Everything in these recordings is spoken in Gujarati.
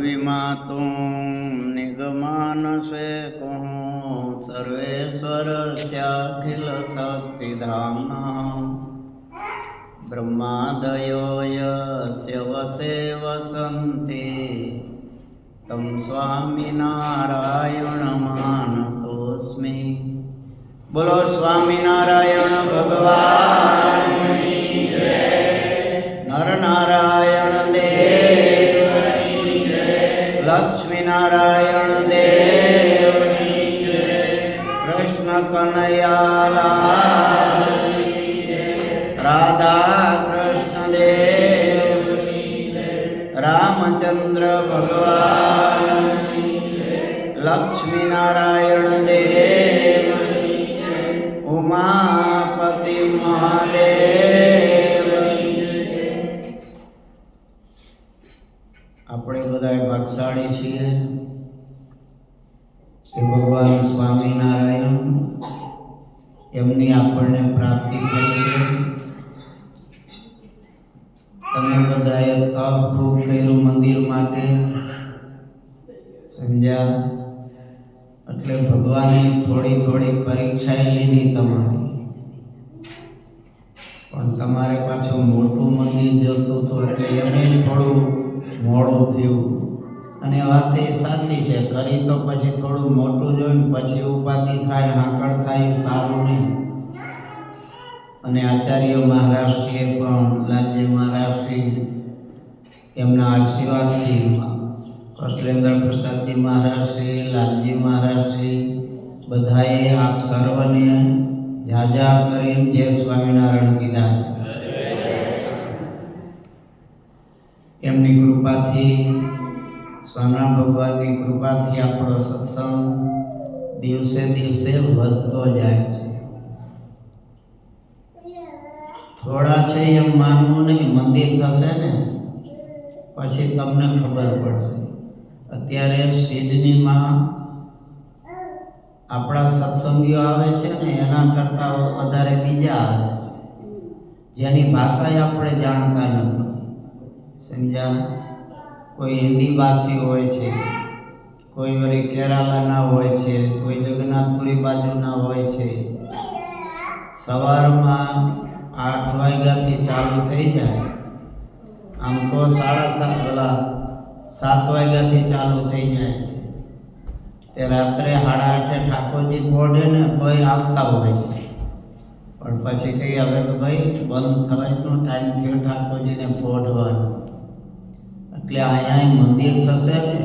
विमातुं निगमानसे कहूँ सर्वेश्वरस्याखिलशक्तिधाम्नः ब्रह्मादयो यस्य वसे वसन्ति तं स्वामिनारायणमानतोऽस्मि। बोलो स्वामिनारायण भगवान नर नारायण देव लक्ष्मी नारायण देव कृष्ण कन्हैयालाल राधा कृष्ण देव रामचंद्र भगवान लक्ष्मी नारायण देव उमापति महादेव। આપણે બધા ભાગશાળી છીએ કે ભગવાન સ્વામિનારાયણ એમની આપણને પ્રાપ્તિ થઈ છે। તમે બધાએ તપ ખૂબ કર્યું મંદિર માટે, સમજ્યા? એટલે ભગવાને થોડી થોડી પરીક્ષા લીધી તમારી, પણ તમારે પાછું મોટું મંદિર જોતું હતું એટલે એમને થોડું મોડું થયું। અને વાત એ સાચી છે, કરી તો પછી થોડું મોટું જોઈને પછી ઉપાધિ થાય, હાંકળ થાય, સારું નહીં। અને આચાર્ય મહારાજશ્રીએ પણ લાલજી મહારાજશ્રી એમના આશીર્વાદથી કૌશલેન્દ્ર પ્રસાદજી મહારાજશ્રી, લાલજી મહારાજશ્રી બધાએ આપ સર્વને જાજા કરીને જય સ્વામિનારાયણ કીધા છે। એમની કૃપાથી, સ્વામિનારાયણ ભગવાનની કૃપાથી આપણો સત્સંગ દિવસે દિવસે વધતો જાય છે। થોડા છે એમ માનવું નહીં, મંદિર થશે ને પછી તમને ખબર પડશે। અત્યારે સિડનીમાં આપણા સત્સંગીઓ આવે છે ને એના કરતાં વધારે બીજા આવે છે, જેની ભાષા આપણે જાણતા નથી, સમજ્યા? કોઈ હિન્દી ભાષી હોય છે, કોઈ વળી કેરાલાના હોય છે, કોઈ જગન્નાથપુરી બાજુના હોય છે। સવારમાં 8 વાગ્યાથી ચાલુ થઈ જાય, આમ તો 7:30 વાગ્યાથી ચાલુ થઈ જાય છે, તે રાત્રે 8:30 ઠાકોરજી પોઢે ને તોય આવતા હોય છે। પણ પછી કઈ હવે તો ભાઈ બંધ થવાનો ટાઈમ થયો ઠાકોરજીને પોઢવાનો, એટલે અહીંયા મંદિર થશે ને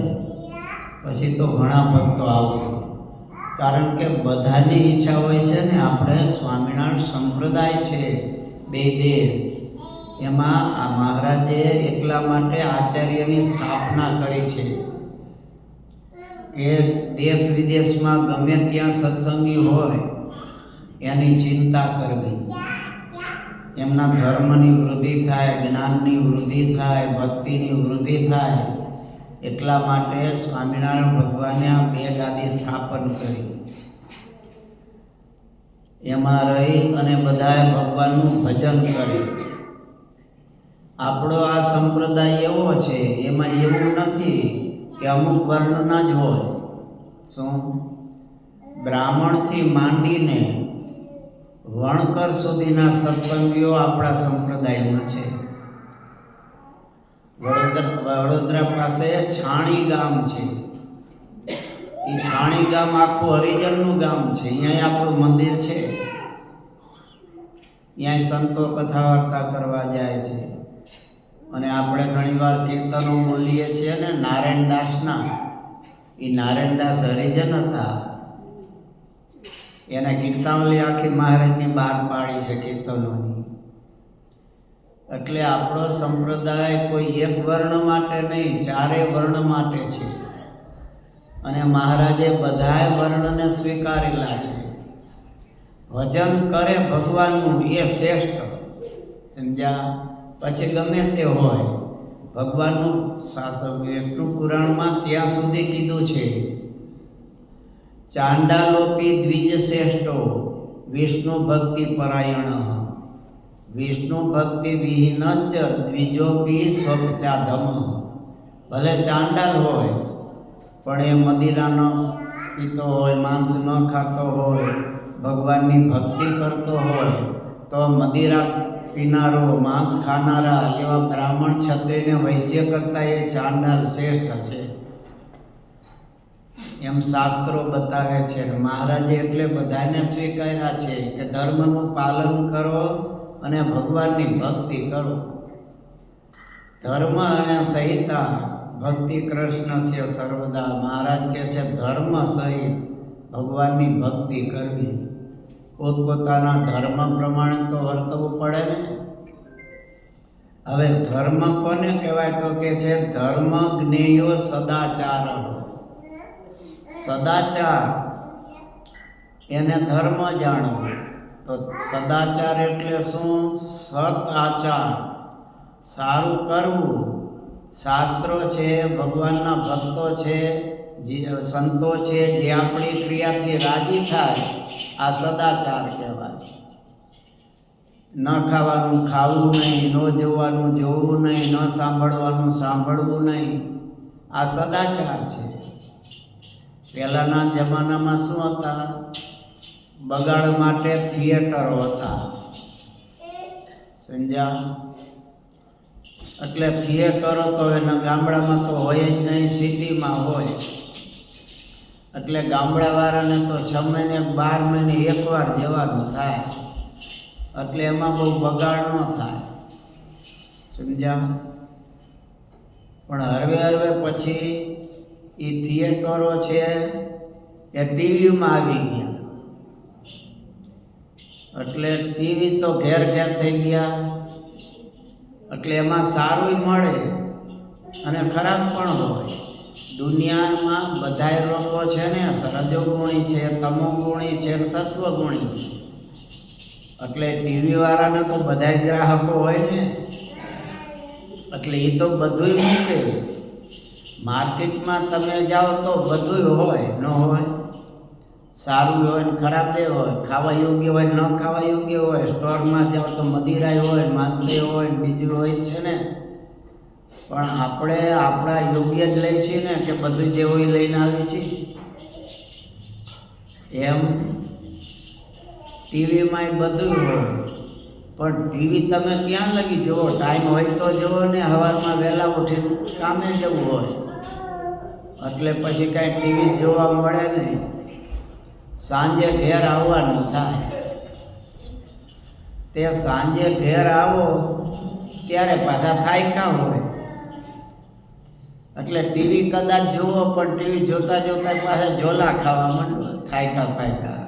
પછી તો ઘણા ભક્તો આવશે। કારણ કે બધાની ઈચ્છા હોય છે ને, આપણે સ્વામિનારાયણ સંપ્રદાય છે, 2 દેશ, એમાં આ મહારાજે એટલા માટે આચાર્યની સ્થાપના કરી છે કે દેશ વિદેશમાં ગમે ત્યાં સત્સંગી હોય એની ચિંતા કરવી, એમના ધર્મની વૃદ્ધિ થાય, જ્ઞાનની વૃદ્ધિ થાય, ભક્તિની વૃદ્ધિ થાય। એટલા માટે સ્વામિનારાયણ ભગવાને આ 2 ગાદી સ્થાપન કરી, એમાં રહી અને બધાએ ભગવાનનું ભજન કરે। આપણો આ સંપ્રદાય એવો છે, એમાં એવું નથી કે અમુક વર્ણના જ હોય। શું? બ્રાહ્મણથી માંડીને વણકર સુધીના સત્સંગીઓ આપણા સંપ્રદાયમાં છે। વડોદરા પાસે છાણી ગામ છે, એ છાણી ગામ આખું હરિજનનું ગામ છે, અહીંયા આપણું મંદિર છે, ત્યાં સંતો કથા વાર્તા કરવા જાય છે। અને આપણે ઘણીવાર કીર્તનો બોલીએ છીએ ને નારાયણદાસના, એ નારાયણદાસ હરિજન હતા, એને કીર્તનાવલી આખી મહારાજની બહાર પાડી છે કીર્તનોની। એટલે આપણો સંપ્રદાય કોઈ એક વર્ણ માટે નહીં, 4 વર્ણ માટે છે। અને મહારાજે બધાય વર્ણને સ્વીકારેલા છે। ભજન કરે ભગવાનનું એ શ્રેષ્ઠ, સમજ્યા? પછી ગમે તે હોય, ભગવાનનું વિષ્ણુ પુરાણમાં ત્યાં સુધી કીધું છે, ચાંડાલોપી દ્વિજ શ્રેષ્ઠો વિષ્ણુ ભક્તિ પરાયણ વિષ્ણુ ભક્તિ વિહીનશ્ચ દ્વિજોપી સ્વપચાધમ। ભલે ચાંડાલ હોય પણ એ મદિરા ન પીતો હોય, માંસ ન ખાતો હોય, ભગવાનની ભક્તિ કરતો હોય, તો મદિરા પીનારો, માંસ ખાનારા એવા બ્રાહ્મણ, ક્ષત્રિય, વૈશ્ય કરતાં એ ચાંડાલ શ્રેષ્ઠ છે એમ શાસ્ત્રો બતાવે છે. મહારાજે એટલે બધાને સ્વીકાર્યા છે કે ધર્મનું પાલન કરો અને ભગવાનની ભક્તિ કરો. ધર્મ અને સંહિતા ભક્તિ કૃષ્ણ છે સર્વદા. મહારાજ કહે છે ધર્મ સહિત ભગવાનની ભક્તિ કરવી. પોતપોતાના ધર્મ પ્રમાણે તો વર્તવું પડે ને. હવે ધર્મ કોને કહેવાય તો કે છે ધર્મ જ્ઞેયો સદાચાર. સદાચાર એને ધર્મ જાણવો. તો સદાચાર એટલે શું? સત આચાર, સારું કરવું. શાસ્ત્રો છે, ભગવાનના ભક્તો છે, સંતો છે, જે આપણી ક્રિયાથી રાજી થાય, આ સદાચાર કહેવાય. ન ખાવાનું ખાવું નહીં, ન જોવાનું જોવું નહીં, ન સાંભળવાનું સાંભળવું નહીં, આ સદાચાર છે. પહેલાંના જમાનામાં શું હતા? બગાડ માટે થિયેટરો હતા, સમજ્યા? એટલે થિયેટરો તો એના ગામડામાં તો હોય જ નહીં, સિટીમાં હોય. એટલે ગામડાવાળાને તો 6 મહિને 12 મહિને એકવાર જવાનું થાય, એટલે એમાં બહુ બગાડ ન થાય, સમજ્યા? પણ હરવે પછી એ થિયેટરો છે એ ટીવીમાં આવી ગયા. એટલે ટીવી તો ઘેર ઘેર થઈ ગયા. એટલે એમાં સારું મળે અને ખરાબ પણ હોય. દુનિયામાં બધાય લોકો છે ને રજોગુણી છે, તમોગુણી છે, સત્વગુણી છે. એટલે ટીવીવાળાને તો બધાય ગ્રાહકો હોય ને, એટલે એ તો બધું મૂકે. માર્કેટમાં તમે જાઓ તો બધું હોય, ન હોય? સારું હોય ને ખરાબ હોય, ખાવા યોગ્ય હોય ન ખાવા યોગ્ય હોય. સ્ટોરમાં જાઓ તો મદિરાય હોય, માંસે હોય, બીજું હોય છે ને. પણ આપણે આપણા યોગ્ય જ લઈએ છીએ ને કે બધું જે હોય લઈને આવી છીએ? એમ ટીવીમાં બધું હોય, પણ ટીવી તમે ક્યાં લગી જુઓ? ટાઈમ હોય તો જુઓ ને, સવારમાં વહેલા ઉઠીને કામે જવું હોય. એટલે પછી કાંઈ ટીવી જોવા મળે નહીં. સાંજે ઘેર આવવાનું થાય. તે સાંજે ઘેર આવો ત્યારે પાછા થાક્યા હોય. એટલે ટીવી કદાચ જુઓ પણ ટીવી જોતા જોતા પાછા ઝોલા ખાવા માંડો, થાક્યા પાક્યા.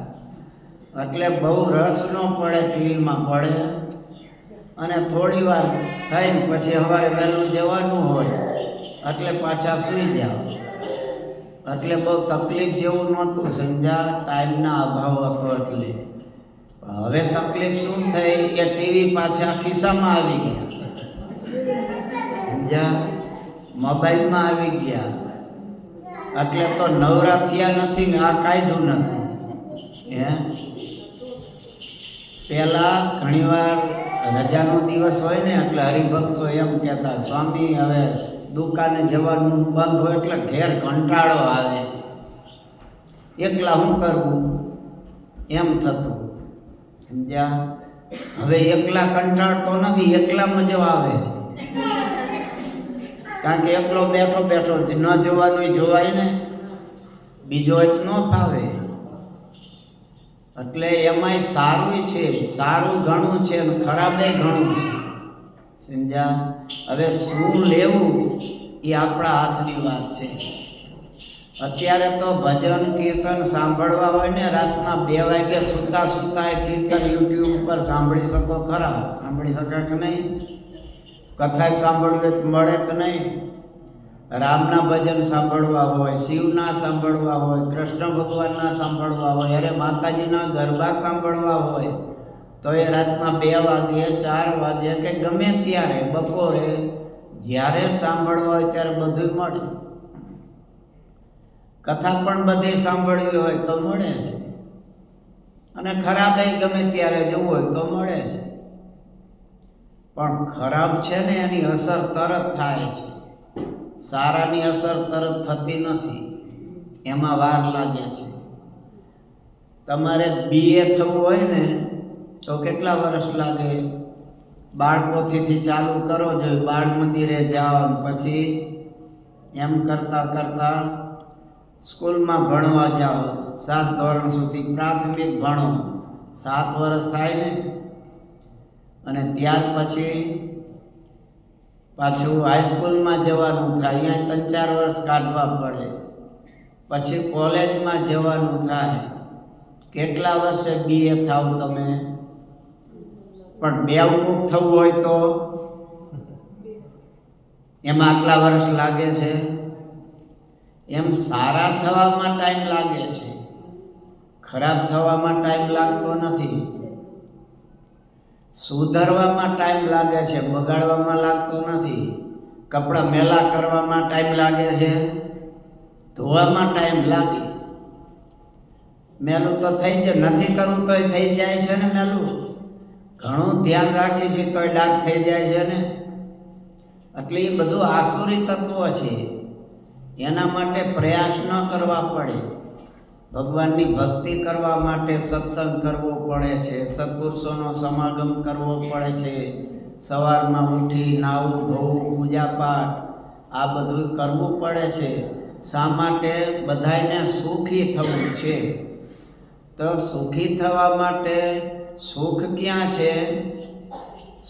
એટલે બહુ રસ ન પડે, ટીવીમાં પડે. અને થોડી વાર થઈને પછી સવારે વહેલું જવાનું હોય એટલે પાછા સૂઈ જાઓ. એટલે બહુ તકલીફ જેવું નહોતું, સમજ્યા? ટાઈમના અભાવ હતો એટલે. હવે તકલીફ શું થઈ કે ટીવી પાછા ખિસ્સામાં આવી ગયા, સમજ્યા? મોબાઈલમાં આવી ગયા. એટલે તો નવરા થયા નથી ને આ કાયદું નથી. પહેલાં ઘણીવાર રજાનો દિવસ હોય ને એટલે હરિભક્તો એમ કહેતા, સ્વામી હવે દુકાને જવાનું બંધ હોય એટલે ઘેર કંટાળો આવે છે, એકલા શું કરવું? એમ થતું, સમજ્યા? હવે એકલા કંટાળતો નથી, એકલા મજા આવે છે. કારણ કે એકલો બેઠો બેઠો ન જોવાનું જોવાય ને, બીજો જ ન ફાવે. એટલે એમાંય સારું છે, સારું ઘણું છે અને ખરાબે ઘણું છે, સમજ્યા? હવે શું લેવું એ આપણા હાથની વાત છે. અત્યારે તો ભજન કીર્તન સાંભળવા હોય ને, રાતના 2 વાગે સૂતા સૂતા એ કીર્તન યુટ્યુબ ઉપર સાંભળી શકો ખરા? સાંભળી શકાય કે નહીં? કથા સાંભળવી મળે કે નહીં? રામના ભજન સાંભળવા હોય, શિવના સાંભળવા હોય, કૃષ્ણ ભગવાનના સાંભળવા હોય, અરે માતાજીના ગરબા સાંભળવા હોય તો એ રાતના 2 વાગે 4 વાગે કે ગમે ત્યારે બપોરે જ્યારે સાંભળવા હોય ત્યારે બધું મળે. કથા પણ બધી સાંભળવી હોય તો મળે છે, અને ખરાબ ગમે ત્યારે જવું હોય તો મળે છે. પણ ખરાબ છે ને એની અસર તરત થાય છે, સારાની અસર તરત થતી નથી, એમાં વાર લાગે છે. તમારે BA થવું હોય ને તો કેટલા વર્ષ લાગે? બાળપોથીથી ચાલુ કરો છો, બાળ મંદિરે જાઓ, પછી એમ કરતાં કરતાં સ્કૂલમાં ભણવા જાઓ, 7 ધોરણ સુધી પ્રાથમિક ભણો, 7 વર્ષ થાય ને, અને ત્યાર પછી પાછું હાઈસ્કૂલમાં જવાનું થાય, અહીંયા 3-4 વર્ષ કાઢવા પડે, પછી કોલેજમાં જવાનું થાય. કેટલા વર્ષે BA થાવ તમે? પણ બેવકૂફ થવું હોય તો એમાં આટલા વર્ષ લાગે છે. એમ સારા થવામાં ટાઈમ લાગે છે, ખરાબ થવામાં ટાઈમ લાગતો નથી. સુધારવામાં ટાઈમ લાગે છે, બગાડવામાં લાગતો નથી. કપડાં મેલા કરવામાં ટાઈમ લાગે છે, ધોવામાં ટાઈમ લાગે. મેલું તો થઈ જાય, નથી કરવું તોય થઈ જાય છે ને. મેલું ઘણું ધ્યાન રાખી છે તોય ડાઘ થઈ જાય છે ને. એટલે એ બધું આસુરી તત્વો છે, એના માટે પ્રયાસ ન કરવા પડે. ભગવાનની ભક્તિ કરવા માટે સત્સંગ કરવો પડે છે, સત્પુરુષોનો સમાગમ કરવો પડે છે, સવારમાં ઉઠી નાહવું ધોવું પૂજાપાઠ આ બધું કરવું પડે છે. શા માટે? બધાને સુખી થવું છે. તો સુખી થવા માટે સુખ ક્યાં છે?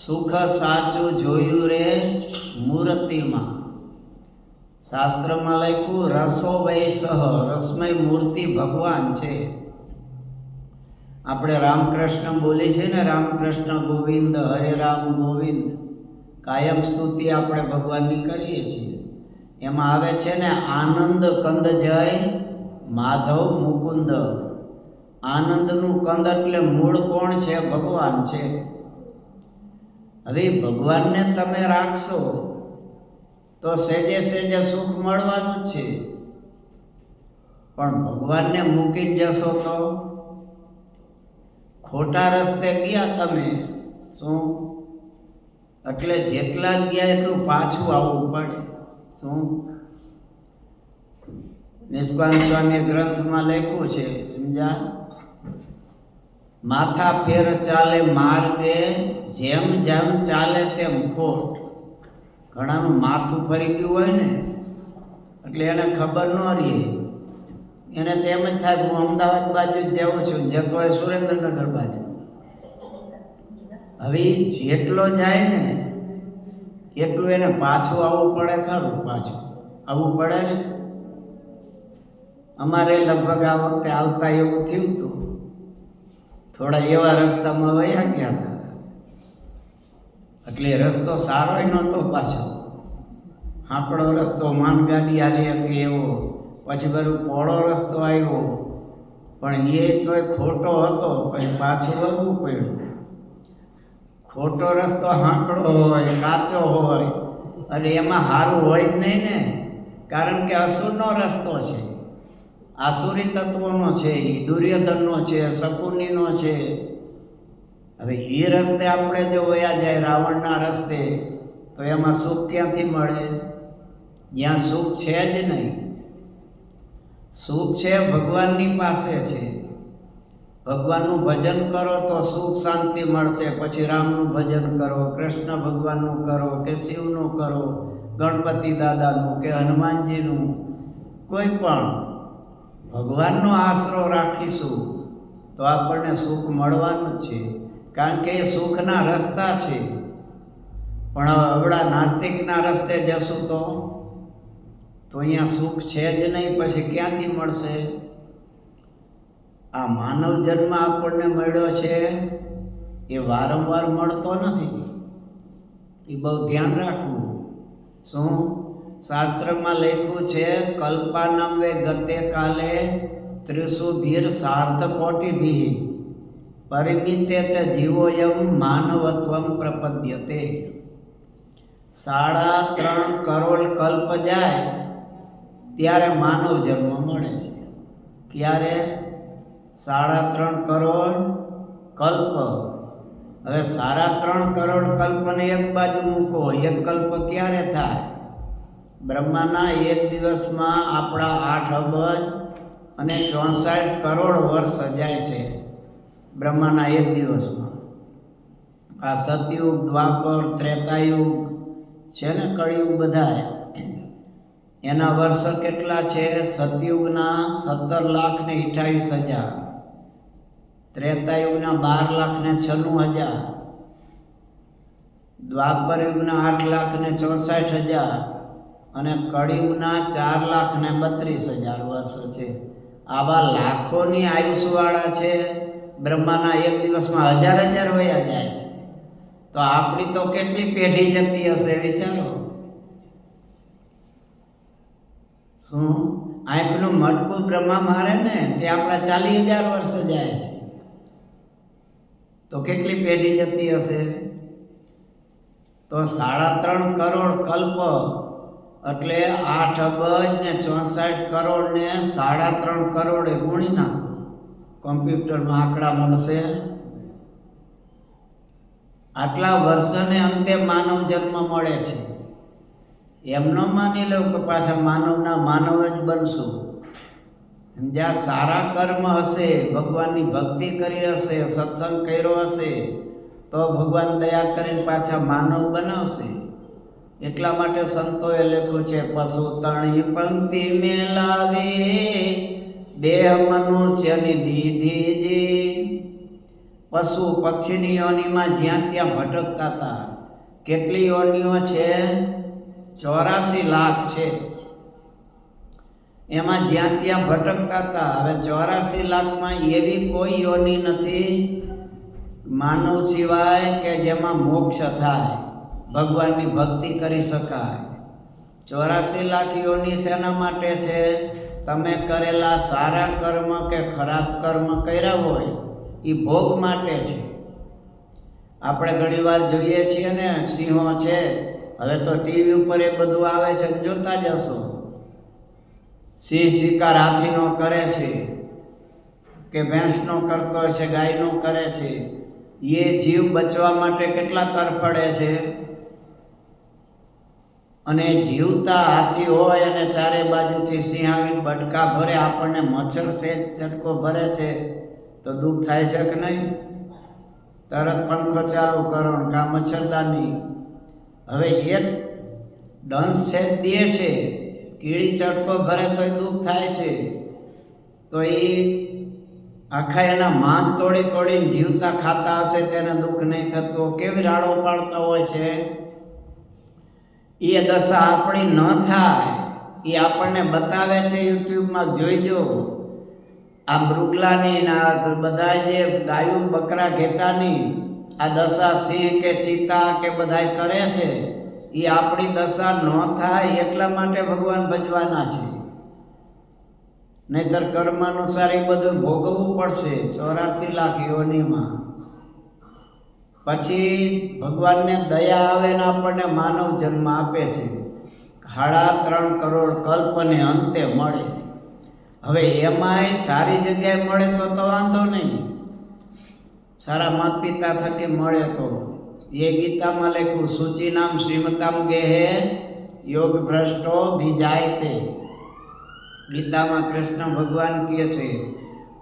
સુખ સાચું જોયું રે મૂર્તિમાં. શાસ્ત્રમાં લખ્યું રસો વૈસહ, રસમય મૂર્તિ ભગવાન છે. આપણે રામકૃષ્ણ બોલી છે ને, રામકૃષ્ણ ગોવિંદ, હરે રામ ગોવિંદ, કાયમ સ્તુતિ આપણે ભગવાનની કરીએ છીએ. એમાં આવે છે ને આનંદ કંદ જય માધવ મુકુંદ. આનંદનું કંદ એટલે મૂળ કોણ છે? ભગવાન છે. હવે ભગવાનને તમે રાખશો તો સેજે સેજે સુખ મળવાનું જ છે, પણ ભગવાનને મૂકી જશો તો ખોટા રસ્તે ગયા તમે. શું? એટલે જેટલા ગયા એટલું પાછું આવવું પડે. શું? નિષ્કાંત સ્વામી ગ્રંથમાં લખ્યું છે, સમજા? માથા ફેર ચાલે માર્ગે, જેમ જેમ ચાલે તેમ ખોટ. ઘણાનું માથું ફરી ગયું હોય ને, એટલે એને ખબર ન રહે, એને તેમ જ થાય હું અમદાવાદ બાજુ જઉં છું, જતો હોય સુરેન્દ્રનગર બાજુ. હવે જેટલો જાય ને એટલું એને પાછું આવવું પડે. ખરું? પાછું આવવું પડે ને. અમારે લગભગ આ વખતે આવતા એવું થયું હતું, થોડા એવા રસ્તામાં વયા ગયા હતા, એટલે રસ્તો સારો નહોતો. પાછો હાંકડો રસ્તો, માનગાડી હાલી શકે એવો, પછી બધું પહોળો રસ્તો આવ્યો, પણ એ તોય ખોટો હતો, પછી પાછું વળવું પડ્યું. ખોટો રસ્તો હાંકડો હોય, કાચો હોય, અને એમાં સારું હોય જ નહીં ને, કારણ કે અસુરનો રસ્તો છે, આસુરી તત્વોનો છે, એ દુર્યોધનનો છે, શકુનીનો છે. હવે એ રસ્તે આપણે જો વયા જાય રાવણના રસ્તે, તો એમાં સુખ ક્યાંથી મળે? જ્યાં સુખ છે જ નહીં. સુખ છે ભગવાનની પાસે છે. ભગવાનનું ભજન કરો તો સુખ શાંતિ મળશે. પછી રામનું ભજન કરો, કૃષ્ણ ભગવાનનું કરો, કે શિવનું કરો, ગણપતિ દાદાનું કે હનુમાનજીનું, કોઈ પણ ભગવાનનો આશરો રાખીશું તો આપણને સુખ મળવાનું જ છે, કારણ કે એ સુખના રસ્તા છે. પણ હવડા નાસ્તિકના રસ્તે જશું તો અહીંયા સુખ છે જ નહીં, પછી ક્યાંથી મળશે? આ માનવ જન્મ આપણને મળ્યો છે એ વારંવાર મળતો નથી, એ બહુ ધ્યાન રાખવું. શું? શાસ્ત્રમાં લખ્યું છે કલ્પાનમ વે ગતે કાલે ત્રિશુભીર સાર્ધ કોટિભિઃ પરિમિતે ચ જીવોયમ માનવત્વમ પ્રપદ્યતે. 3.5 કરોડ કલ્પ જાય ત્યારે માનવ જન્મ મળે છે. ક્યારે? 3.5 કરોડ કલ્પ. હવે 3.5 કરોડ કલ્પને એક બાજુ મૂકો, એક કલ્પ ક્યારે થાય? બ્રહ્માના એક દિવસમાં આપણા 8 અબજ અને 64 કરોડ વર્ષ જાય છે બ્રહ્માના એક દિવસમાં. આ સતયુગ, દ્વાપર, ત્રેતાયુગ છે ને, કળિયુગ, બધા એના વર્ષ કેટલા છે? સતયુગના 17,28,000, ત્રેતાયુગના 12,96,000, દ્વાપર યુગના 8,64,000 અને કળિયુગના 4,32,000 વર્ષ છે. આવા લાખોની આયુષ્યવાળા છે બ્રહ્માના એક દિવસમાં 1000 વયા જાય છે. તો આપણી તો કેટલી પેઢી જતી હશે વિચારો. શું આંખનું મટકું બ્રહ્મા મારે ને તે આપણા 40,000 વર્ષ જાય છે. તો કેટલી પેઢી જતી હશે? તો 3.5 કરોડ કલ્પ એટલે 8 અબજ ને 64 કરોડ ને 3.5 કરોડે ગુણી નાખો, કોમ્પ્યુટરમાં આંકડા મળશે. આટલા વર્ષને અંતે માનવ જન્મ મળે છે. એમ ન માની લો કે પાછા માનવના માનવ જ બનશું. જ્યાં સારા કર્મ હશે, ભગવાનની ભક્તિ કરી હશે, સત્સંગ કર્યો હશે, તો ભગવાન દયા કરીને પાછા માનવ બનાવશે. એટલા માટે સંતોએ લખ્યું છે, પશુ તણી પંક્તિ મેલાવે દેહ મનુષ્યની દીધી જે. પશુ પક્ષીની યોનિમાં જ્યાં ત્યાં ભટકતા હતા. કેટલી યોનિઓ છે? 84 લાખ છે. એમાં જ્યાં ત્યાં ભટકતા હતા. હવે 84 લાખમાં એવી કોઈ યોનિ નથી માનવ સિવાય કે જેમાં મોક્ષ થાય, ભગવાનની ભક્તિ કરી શકાય. 84 લાખ યોનિ શેના માટે છે? તમે કરેલા સારા કર્મ કે ખરાબ કર્મ કર્યા હોય એ ભોગ માટે છે. આપણે ઘણીવાર જોઈએ છીએ ને, સિંહો છે, હવે તો ટીવી ઉપર એ બધું આવે છે, જોતા જ હશો. સિંહ શિકાર હાથીનો કરે છે કે ભેંસનો કરતો હોય છે, ગાયનો કરે છે. એ જીવ બચવા માટે કેટલા તરફડે છે. અને જીવતા હાથી હોય અને ચારે બાજુથી સિંહ આવીને બટકા ભરે, આપણને મચ્છર સેજ ઝટકો ભરે છે તો દુઃખ થાય છે કે નહીં? તરત પંખો ચાલુ કરો ને કા મચ્છરદાની. હવે એક ડંસ સેજ દે છે, કીડી ચટકો ભરે તોય દુઃખ થાય છે. તો એ આખા એના માંસ તોડી તોડીને જીવતા ખાતા હશે, તેને દુઃખ નહીં થતું. કેવી રાડો પાડતા હોય છે. એ દશા આપણી ન થાય એ આપણને બતાવે છે. યુટ્યુબમાં જોઈજો. આ મૃગલાની આ બધા જે ગાયું બકરા ઘેટાની આ દશા સિંહ કે ચિત્તા કે બધા કરે છે, એ આપણી દશા ન થાય એટલા માટે ભગવાન ભજવાના છે. નહીતર કર્મ અનુસાર એ બધું ભોગવવું પડશે 84 લાખ યોનિમાં. પછી ભગવાનને દયા આવે ને આપણને માનવ જન્મ આપે છે. 3.5 કરોડ કલ્પને અંતે મળે. હવે એમાંય સારી જગ્યાએ મળે તો વાંધો નહીં, સારા માતા પિતા થકી મળે તો. એ ગીતામાં લખ્યું, સૂચિ નામ શ્રીમતામ ગેહે યોગ ભ્રષ્ટો ભીજાય તે. ગીતામાં કૃષ્ણ ભગવાન કહે છે,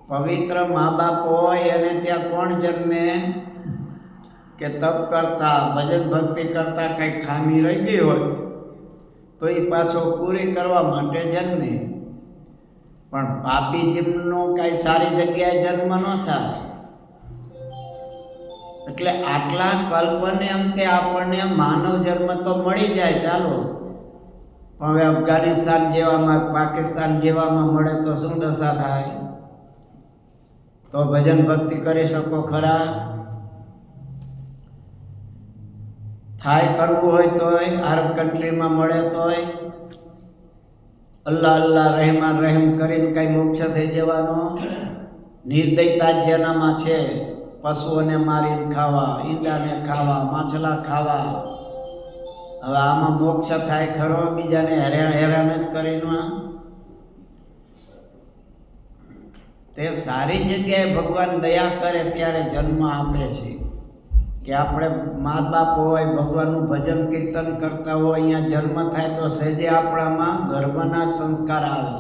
પવિત્ર મા બાપ હોય અને ત્યાં કોણ જન્મે? કે તપ કરતા, ભજન ભક્તિ કરતા કંઈ ખામી રહી ગઈ હોય તો એ પાછો પૂરી કરવા માટે જન્મે. પણ પાપી જીવનો કાંઈ સારી જગ્યાએ જન્મ ન થાય. એટલે આટલા કલ્પને અંતે આપણને માનવ જન્મ તો મળી જાય, ચાલો. પણ હવે અફઘાનિસ્તાન જેવામાં, પાકિસ્તાન જેવામાં મળે તો શું દશા થાય? તો ભજન ભક્તિ કરી શકો ખરા? થાય કરવું હોય તોય આરબ કન્ટ્રીમાં મળે તોય અલ્લાહ અલ્લાહ રહેમાન રહેમ કરીને કઈ મોક્ષ થઈ જવાનો? નિર્દયતા જેનામાં છે, પશુઓને મારીને ખાવા, ઈંડાને ખાવા, માછલા ખાવા. હવે આમાં મોક્ષ થાય ખરો? બીજાને હેરાન જ કરીને. તે સારી જગ્યાએ ભગવાન દયા કરે ત્યારે જન્મ આપે છે. કે આપણે મા બાપ હોય, ભગવાનનું ભજન કીર્તન કરતા હોય, અહીંયા જન્મ થાય તો સહેજે આપણામાં ગર્ભના સંસ્કાર આવે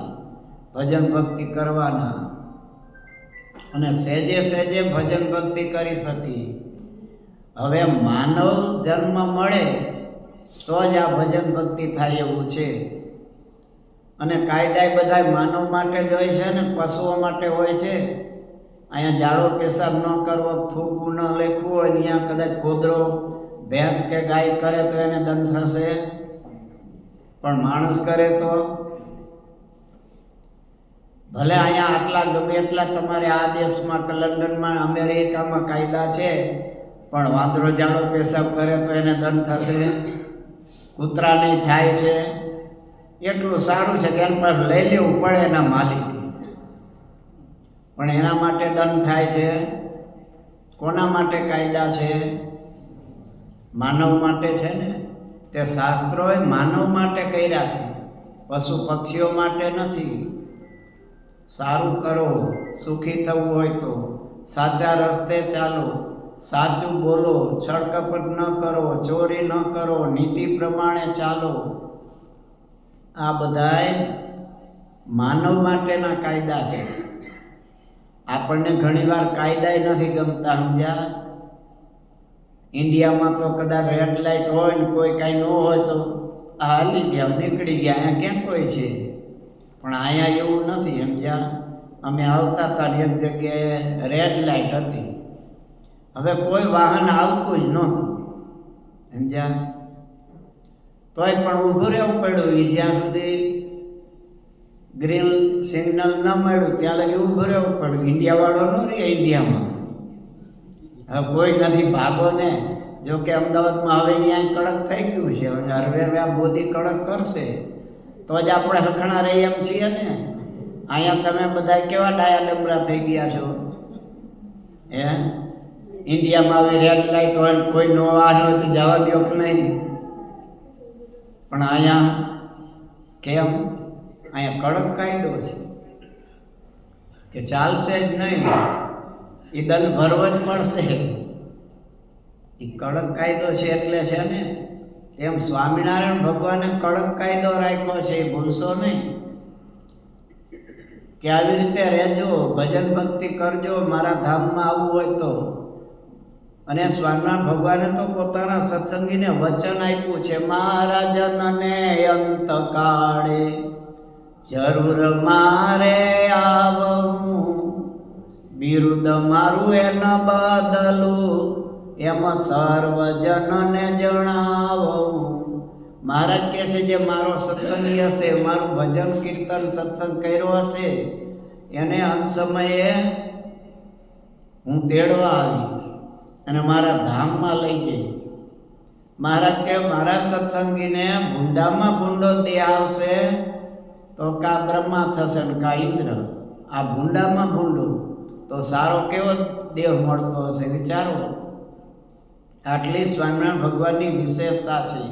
ભજન ભક્તિ કરવાના, અને સહેજે સહેજે ભજન ભક્તિ કરી શકીએ. હવે માનવ જન્મ મળે તો જ આ ભજન ભક્તિ થાય એવું છે. અને કાયદા બધા માનવ માટે જ હોય છે ને પશુઓ માટે હોય છે. અહીંયા ઝાડો પેશાબ ન કરવો, થૂકવું ન લેખવું હોય, અહીંયા કદાચ ગોદરો ભેંસ કે ગાય કરે તો એને દંડ થશે, પણ માણસ કરે તો ભલે અહીંયા આટલા ગમે એટલા તમારે આ દેશમાં કે લંડનમાં અમેરિકામાં કાયદા છે, પણ વાંદરો ઝાડો પેશાબ કરે તો એને દંડ થશે, કૂતરા નહીં થાય છે. એટલું સારું છે કે એના પર લઈ લેવું પડે એના માલિક, પણ એના માટે દંડ થાય છે. કોના માટે કાયદા છે? માનવ માટે છે ને. તે શાસ્ત્રોએ માનવ માટે કર્યા છે, પશુ પક્ષીઓ માટે નથી. સારું કરો, સુખી થવું હોય તો સાચા રસ્તે ચાલો, સાચું બોલો, છળકપટ ન કરો, ચોરી ન કરો, નીતિ પ્રમાણે ચાલો. આ બધાય માનવ માટેના કાયદા છે. આપણને ઘણીવાર કાયદા નથી ગમતા, સમજ્યા? ઇન્ડિયામાં તો કદાચ રેડ લાઇટ હોય ને કોઈ કાંઈ ન હોય તો હાલી ગયા, નીકળી ગયા, અહીંયા ક્યાં કોઈ છે? પણ અહીંયા એવું નથી, સમજ્યા? અમે આવતા હતા એક જગ્યાએ રેડ લાઇટ હતી, હવે કોઈ વાહન આવતું જ નહોતું, સમજ્યા? તોય પણ ઊભું રહેવું પડ્યું. જ્યાં સુધી ગ્રીન સિગ્નલ ન મળ્યું ત્યાં લગી ઊભું રહેવું પડ્યું. ઇન્ડિયાવાળો ન રહે ઇન્ડિયામાં. હવે કોઈ નથી, ભાગો ને. જો કે અમદાવાદમાં હવે અહીંયા કડક થઈ ગયું છે, હવે આ મોદી કડક કરશે તો જ આપણે હખણા રહી એમ છીએ ને. અહીંયા તમે બધા કેવા ડાયા ડમરા થઈ ગયા છો હે? ઇન્ડિયામાં આવી રેડ લાઇટ હોય, કોઈ નો વાહન હોય તો જવા દો કે નહીં, પણ અહીંયા કેમ? અહીંયા કડક કાયદો છે કે ચાલશે જ નહીં, એ દંડ ભરવો જ પડશે. એ કડક કાયદો છે એટલે છે ને. એમ સ્વામિનારાયણ ભગવાને કડક કાયદો રાખ્યો છે, એ ભૂલશો નહીં. કે આવી રીતે રહેજો, ભજન ભક્તિ કરજો, મારા ધામમાં આવવું હોય તો. અને સ્વામિનારાયણ ભગવાને તો પોતાના સત્સંગીને વચન આપ્યું છે, મારા જનને અંતકાળે જરૂર મારે આવવું, બિરુદ મારું એ ન બદલું, એમ સર્વજનને જણાવું. મહારાજ કહે છે જે મારો સત્સંગી હશે, મારું ભજન કીર્તન સત્સંગ કર્યો હશે, એને અંત સમયે હું તેડવા આવી અને મારા ધામમાં લઈ જઈ. મહારાજ કે મારા સત્સંગીને ભૂંડામાં ભૂંડો દેહ આવશે તો કા બ્રહ્મા થશે ને કા ઇન્દ્ર. આ ભૂંડામાં ભૂંડું તો સારો કેવો દેહ મળતો હશે, વિચારો. આટલી સ્વામિનારાયણ ભગવાનની વિશેષતા છે.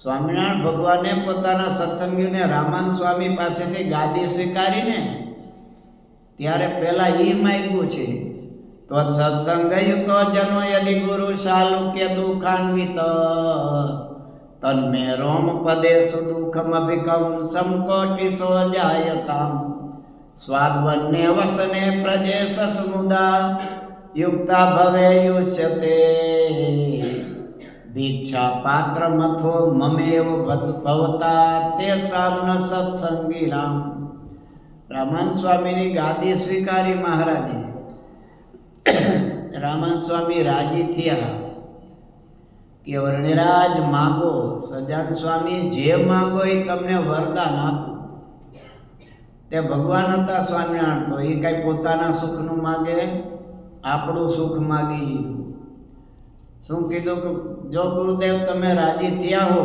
સ્વામિનારાયણ ભગવાને પોતાના સત્સંગીઓને રામાન સ્વામી પાસેથી ગાદી સ્વીકારીને ત્યારે પહેલા એ માગ્યું છે, તો સત્સંગયુક્તો જનો યદિ ગુરુ શાલુક્ય દુઃખાન્વિત તન્મે રોમ પદેશુ દુઃખમ અભિકમ સમકોટિસો જાયતામ સ્વાદવન્ને વસને પ્રજેશ સમુદા યુક્તા ભવે યુષ્યતે ભિક્ષા પાત્ર મથો મમેવ ભવતા તે સામન સત્સંગી રામ. રામાન સ્વામીની ગાદી સ્વીકારી મહારાજે. રામાન સ્વામી રાજી થયા કે વર્ણિરાજ માગો, સજાન સ્વામી જે માગો એ તમને વરદાન આપો. તે ભગવાન હતા સ્વામિનારાયણ, તો એ કઈ પોતાના સુખનું માગે, આપણું સુખ માગી લીધું. શું કીધું કે જો ગુરુદેવ તમે રાજી થયા હો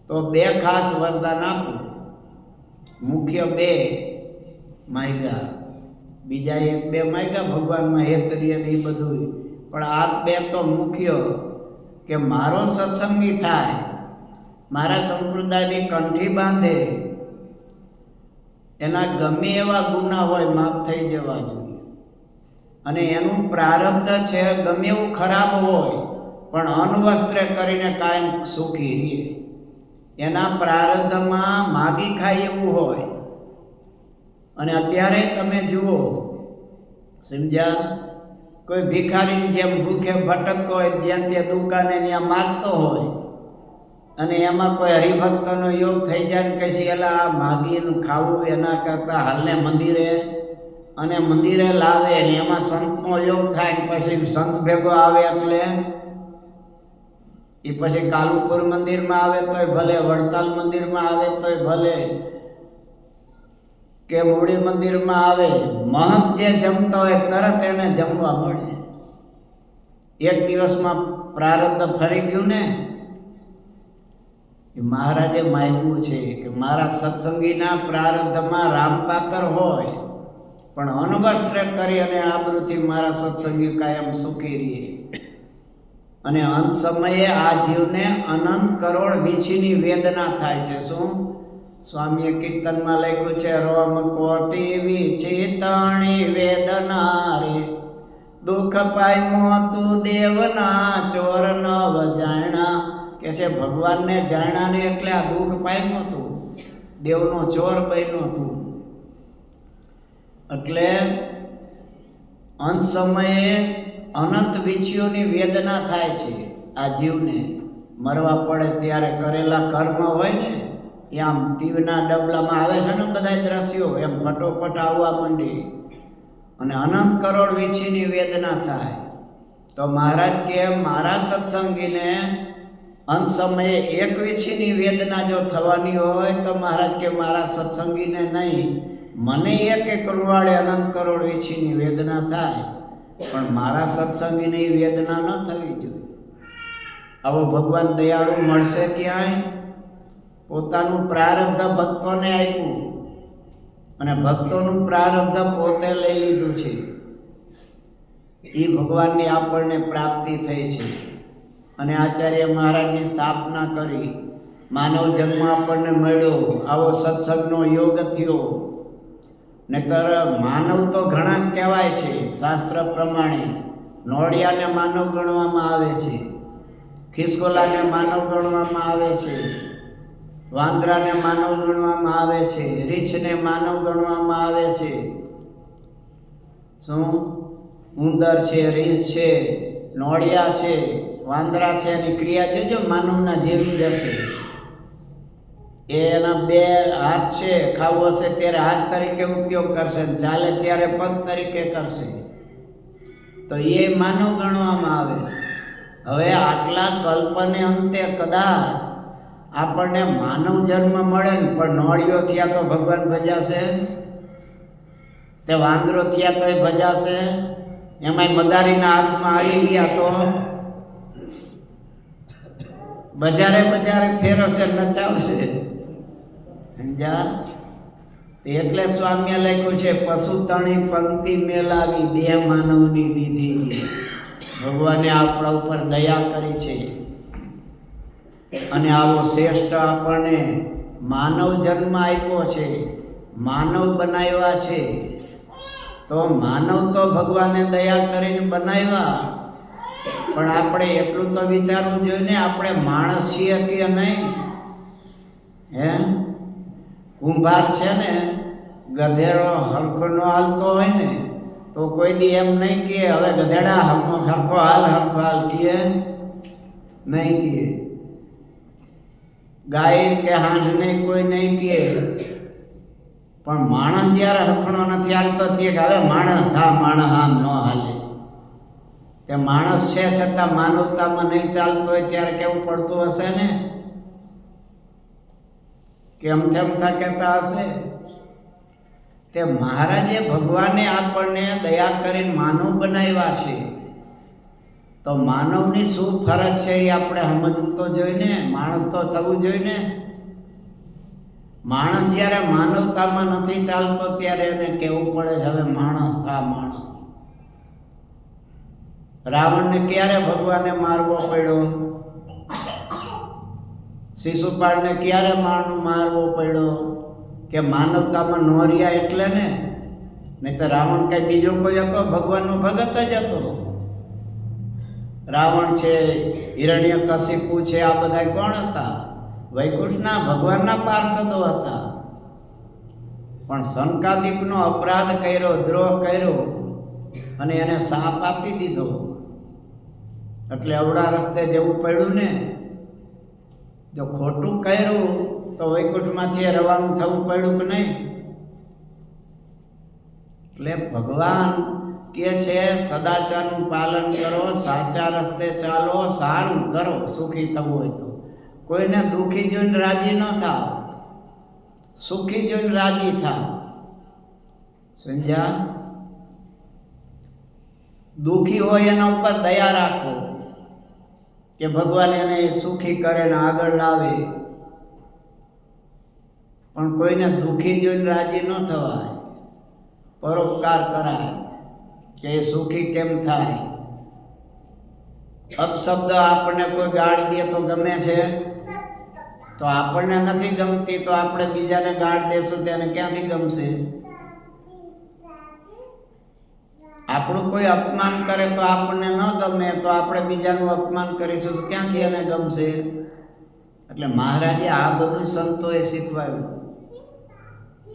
તો બે ખાસ વરદાન આપો. મુખ્ય બે માગ્યા, બીજા એક બે માગ્યા ભગવાનમાં હેતરીએ ને એ બધું, પણ આ બે તો મુખ્ય કે મારો સત્સંગી થાય, મારા સંપ્રદાયની કંઠી બાંધે, એના ગમે એવા ગુના હોય માફ થઈ જવા જોઈએ. અને એનું પ્રારબ્ધ છે ગમે એવું ખરાબ હોય પણ અનવસ્ત્રે કરીને કાયમ સુખી રહે. એના પ્રારબ્ધમાં માગી ખાય એવું હોય. અને અત્યારે તમે જુઓ, સમજ્યા, કોઈ ભિખારીની જેમ ભૂખે ભટકતો હોય, જ્યાં ત્યાં દુકાને ત્યાં માગતો હોય, અને એમાં કોઈ હરિભક્તનો યોગ થઈ જાય ને કહે છે એલા આ માગીને ખાવું એના કરતાં હાલને મંદિરે, અને મંદિરે લાવે ને એમાં સંતનો યોગ થાય ને પછી સંત ભેગો આવે એટલે એ પછી કાલુપુર મંદિરમાં આવે તોય ભલે, વડતાલ મંદિરમાં આવે તોય ભલે, કે મૂળી મંદિરમાં આવે, મહંત જે જમતા હોય તરત એને જમવા મળે. એક દિવસમાં પ્રારબ્ધ ફરી ગયું ને. મહારાજે માગ્યું છે કે મારા સત્સંગીના પ્રારબ્ધમાં રામપાત્ર હોય પણ અનવસ્ત્ર કરી અને આબરૂથી મારા સત્સંગી કાયમ સુખી રહે. અને અંત સમયે આ જીવને અનંત કરોડ વીછીની વેદના થાય છે. શું સ્વામીએ કીર્તનમાં લખ્યું છે, રોમ કોટી વિચિતણી વેદના રે, દુઃખ પામ્યો તું દેવના ચોર નવ જાણા. કે છે ભગવાનને જાણ્યા ને એટલે આ દુઃખ પામ્યો તું, દેવનો ચોર બન્યો તું. એટલે અંત સમયે અનંત વીછીઓની વેદના થાય છે આ જીવને. મરવા પડે ત્યારે કરેલા કર્મ હોય ને એ આમ ટીવીના ડબલામાં આવે છે ને બધા દ્રશ્યો, એમ ફટોફટ આવવા માંડી અને અનંત કરોડ વીછીની વેદના થાય. તો મહારાજ કે મારા સત્સંગીને અંત સમયે એક વીછીની વેદના જો થવાની હોય તો મહારાજ કે મારા સત્સંગીને નહીં, મને એક રૂવાળે અનંત કરોડ વીછીની વેદના થાય પણ મારા સત્સંગીને એ વેદના ન થવી જોઈએ. આવો ભગવાન દયાળુ મળશે ક્યાંય? પોતાનું પ્રારબ્ધ ભક્તોને આપ્યું અને ભક્તોનું પ્રારબ્ધ પોતે લઈ લીધું છે. એ ભગવાનની આપણને પ્રાપ્તિ થઈ છે. અને આચાર્ય મહારાજની સ્થાપના કરી, માનવ જન્મ આપણને મળ્યો, આવો સત્સંગનો યોગ થયો. નહીતર માનવ તો ઘણા કહેવાય છે શાસ્ત્ર પ્રમાણે. નોળિયાને માનવ ગણવામાં આવે છે, ખિસકોલાને માનવ ગણવામાં આવે છે, વાંદરાને માનવ ગણવામાં આવે છે, રીંછને માનવ ગણવામાં આવે છે. શું ઉંદર છે, રીંછ છે, નોળિયા છે, વાંદરા છે, એની ક્રિયા જોજો માનવના જેવી જ હશે. એના બે હાથ છે, ખાવું હશે ત્યારે હાથ તરીકે ઉપયોગ કરશે, ચાલે ત્યારે પગ તરીકે કરશે. તો એ માનવ ગણવામાં આવે. હવે આટલા કલ્પને અંતે કદાચ આપણને માનવ જન્મ મળે ને પણ નોળિયો થયા તો ભગવાન ભજાશે, તે વાંદરો થયા તોય ભજાશે, એમાંય મદારીના હાથમાં આવી ગયા તો બજારે બજારે ફેરવશે, નચાવશે. સમજ્યા? એટલે સ્વામીએ લખ્યું છે, પશુ તણી પંક્તિ મેલાવી દેહ માનવની દીધી. ભગવાને આપણા ઉપર દયા કરી છે અને આવો શ્રેષ્ઠ આપણને માનવ જન્મ આપ્યો છે, માનવ બનાવ્યા છે. તો માનવ તો ભગવાને દયા કરીને બનાવ્યા, પણ આપણે એટલું તો વિચારવું જોઈએ ને, આપણે માણસ છીએ કે નહીં? હે, કુંભાર છે ને, ગધેડો હરખો ન હાલતો હોય ને તો કોઈ દી એમ નહીં કે હવે ગધેડા હરખો હાલ કહે નહીં, કહે ગાય કે હાંઢ નહીં, કોઈ નહીં કહે. પણ માણસ જ્યારે હરખણો નથી હાલતો તે હવે માણસ આમ ન હાલે. તે માણસ છે છતાં માનવતામાં નહીં ચાલતો હોય ત્યારે કેવું પડતું હશે ને? કેમ કહેતા હશે? તે મહારાજે ભગવાને આપણને દયા કરીને માનવ બનાવ્યા છે. તો માનવની શું ફરજ છે એ આપણે સમજવું તો જોઈને, માણસ તો થવું જોઈને. માણસ જ્યારે માનવતામાં નથી ચાલતો ત્યારે એને કહેવું પડે છે હવે માણસ થા માણસ. રાવણને ક્યારે ભગવાને મારવો પડ્યો? શિશુપાળને ક્યારે મારવો પડ્યો? કે માનવતામાં નો રહ્યા એટલે ને. નહીં તો રાવણ કઈ બીજો કોઈ હતો? ભગવાનનો ભગત જ હતો. રાવણ છે, હિરણ્યકશિપુ છે, આ બધા કોણ હતા? વૈકુંઠના ભગવાનના પાર્ષદો હતા. પણ શનકાદિકનો અપરાધ કર્યો, દ્રોહ કર્યો અને એને શાપ આપી દીધો, એટલે અવળા રસ્તે જવું પડ્યું ને. જો ખોટું કર્યું તો વૈકુંઠમાંથી રવાનું થવું પડ્યું કે નહીં? એટલે ભગવાન કે છે સદાચારનું પાલન કરો, સાચા રસ્તે ચાલો, સારું કરો, સુખી થવું હોય તો. કોઈને દુઃખી જોઈને રાજી ન થાવ, સુખી જોઈને રાજી થાવ. સમજ્યા? દુઃખી હોય એના ઉપર દયા રાખો કે ભગવાન એને સુખી કરે ને આગળ લાવે. પણ કોઈને દુઃખી જોઈને રાજી ન થવાય, પરોપકાર કરાય કે એ સુખી કેમ થાય. અપશબ્દ આપણને કોઈ ગાળ દે તો ગમે છે? તો આપણને નથી ગમતી તો આપણે બીજાને ગાળ દેશું તેને ક્યાંથી ગમશે? આપણું કોઈ અપમાન કરે તો આપણને ન ગમે, તો આપણે બીજાનું અપમાન કરીશું તો ક્યાંથી એને ગમશે? એટલે મહારાજે આ બધું સંતોએ શીખવાયું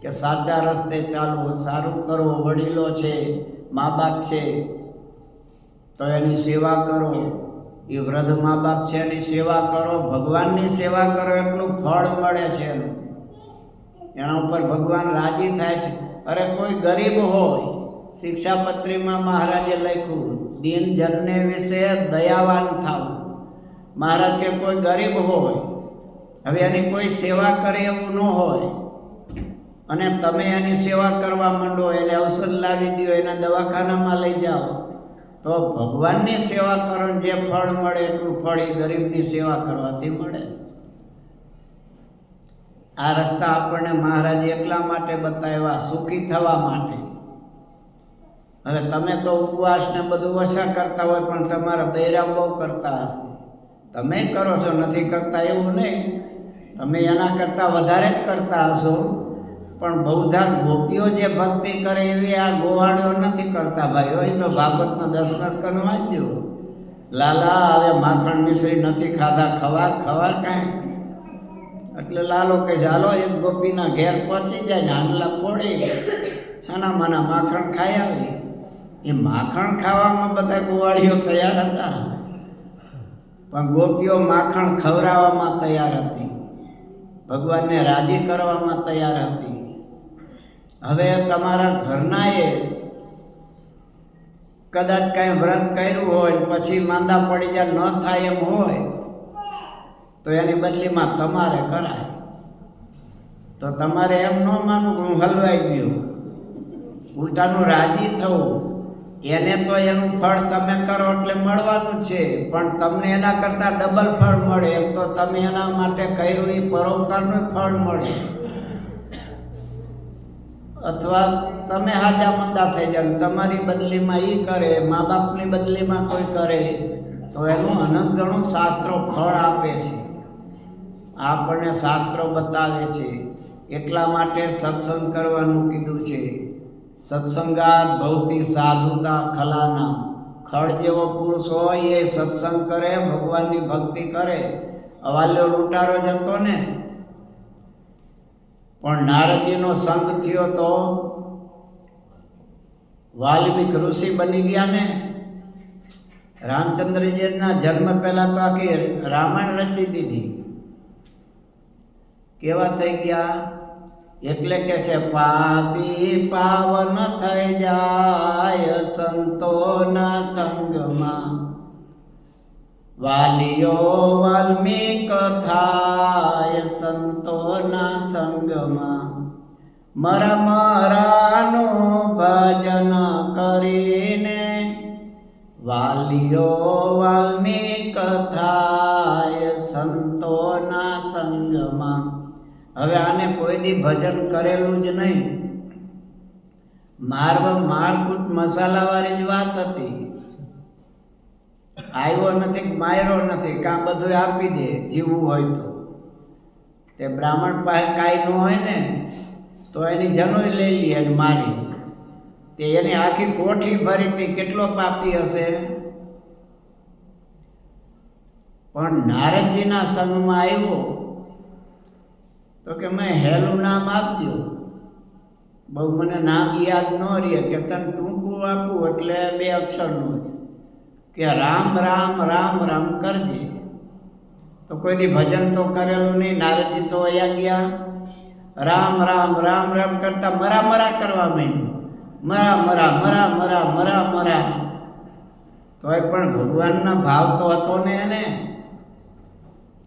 કે સાચા રસ્તે ચાલો, સારું કરો. વડીલો છે, મા બાપ છે તો એની સેવા કરો. એ વૃદ્ધ મા બાપ છે એની સેવા કરો. ભગવાનની સેવા કરો એટલું ફળ મળે છે એનું. એના ઉપર ભગવાન રાજી થાય છે. અરે કોઈ ગરીબ હોય, શિક્ષાપત્રીમાં મહારાજે લખ્યું દીન જનને વિશે દયાવાન થાવ. મહારાજ કે કોઈ ગરીબ હોય, હવે એની કોઈ સેવા કરે એવું ન હોય અને તમે એની સેવા કરવા માંડો, એને ઔષધ લાવી દો, એના દવાખાનામાં લઈ જાઓ, તો ભગવાનની સેવા કરો જે ફળ મળે એટલું ફળ એ ગરીબની સેવા કરવાથી મળે. આ રસ્તા આપણને મહારાજે એટલા માટે બતાવ્યા, સુખી થવા માટે. હવે તમે તો ઉપવાસ ને બધું ઓછા કરતા હોય, પણ તમારા બૈરા બહુ કરતા હશે. તમે કરો છો, નથી કરતા એવું નહીં, તમે એના કરતાં વધારે જ કરતા હશો. પણ બહુધા ગોપીઓ જે ભક્તિ કરે એવી આ ગોવાળીઓ નથી કરતા ભાઈઓ. એ તો ભાગવતનો 10મા સ્કંદ વાંચ્યો. લાલા હવે માખણ મિશ્રી નથી ખાધા, ખવાર ખવાર કાંઈ. એટલે લાલો કહે છે હાલો એક ગોપીના ઘેર પહોંચી જાય ને હાંડલા ફોડી આના માના માખણ ખાઈ આવી. એ માખણ ખાવામાં બધા ગોવાળીઓ તૈયાર હતા, પણ ગોપીઓ માખણ ખવડાવવામાં તૈયાર હતી, ભગવાનને રાજી કરવામાં તૈયાર હતી. હવે તમારા ઘરનાએ કદાચ કાંઈ વ્રત કર્યું હોય પછી માંદા પડી જાય, ન થાય એમ હોય, તો એની બદલીમાં તમારે કરાય. તો તમારે એમ ન માનવું કે હું હલવાઈ ગયો, ઉલટાનું રાજી થવું. એને તો એનું ફળ તમે કરો એટલે મળવાનું છે, પણ તમને એના કરતાં ડબલ ફળ મળે. એમ તો તમે એના માટે કર્યું એ પરોપકારનું ફળ મળે. અથવા તમે હાજા મંદા થઈ જાવ, તમારી બદલીમાં એ કરે, મા બાપની બદલીમાં કોઈ કરે, તો એનું અનંત ગણું શાસ્ત્રો ફળ આપે છે. આપણને શાસ્ત્રો બતાવે છે. એટલા માટે સત્સંગ કરવાનું કીધું છે. સત્સંગાત ભવતી સાધુતા ખલાના. ખડ જેવો પુરુષ હોય એ સત્સંગ કરે, ભગવાનની ભક્તિ કરે. અવાલ્યો લૂંટારો જ હતો ને, પણ નારદજીનો સંગ થયો તો વાલ્મીક ઋષિ બની ગયા ને. રામચંદ્રજીના જન્મ પહેલા તો આખી રામાયણ રચી દીધી. કેવા થઈ ગયા? એટલે કે છે પાપી પાવન થઈ જાય સંતોના સંગમાં, વાલીઓ વાલ્મીક થાય સંતોના સંગમાં. મરમરાનું ભજન કરીને વાલીઓ વાલ્મીક થાય સંતોના સંગમાં. હવે આને કોઈ દી ભજન કરેલું જ નહીં. મારકૂટ મસાલાવાળી જ વાત હતી. આવ્યો નથી, માર્યો નથી, કાં બધું આપી દે જીવવું હોય તો. તે બ્રાહ્મણ પાસે કાંઈ ન હોય ને તો એની જનોઈ લઈ લે અને મારી. તે એની આખી કોઠી ભરી હતી, કેટલો પાપી હશે. પણ નારદજીના સંગમાં આવ્યો તો કે મેં હેલું નામ આપજો. બહુ મને નામ યાદ ન રહે કે તને ટૂંકું આપું એટલે 2 અક્ષરનું કે રામ રામ રામ રામ કરજે. તો કોઈ દી ભજન તો કરેલું નહીં. નારદજી તો અહીંયા ગયા, રામ રામ રામ રામ કરતા મરા મરા કરવા માંડ્યું. મરા મરા મરા મરા મરા મરા. તોય પણ ભગવાનના ભાવ તો હતો ને એને.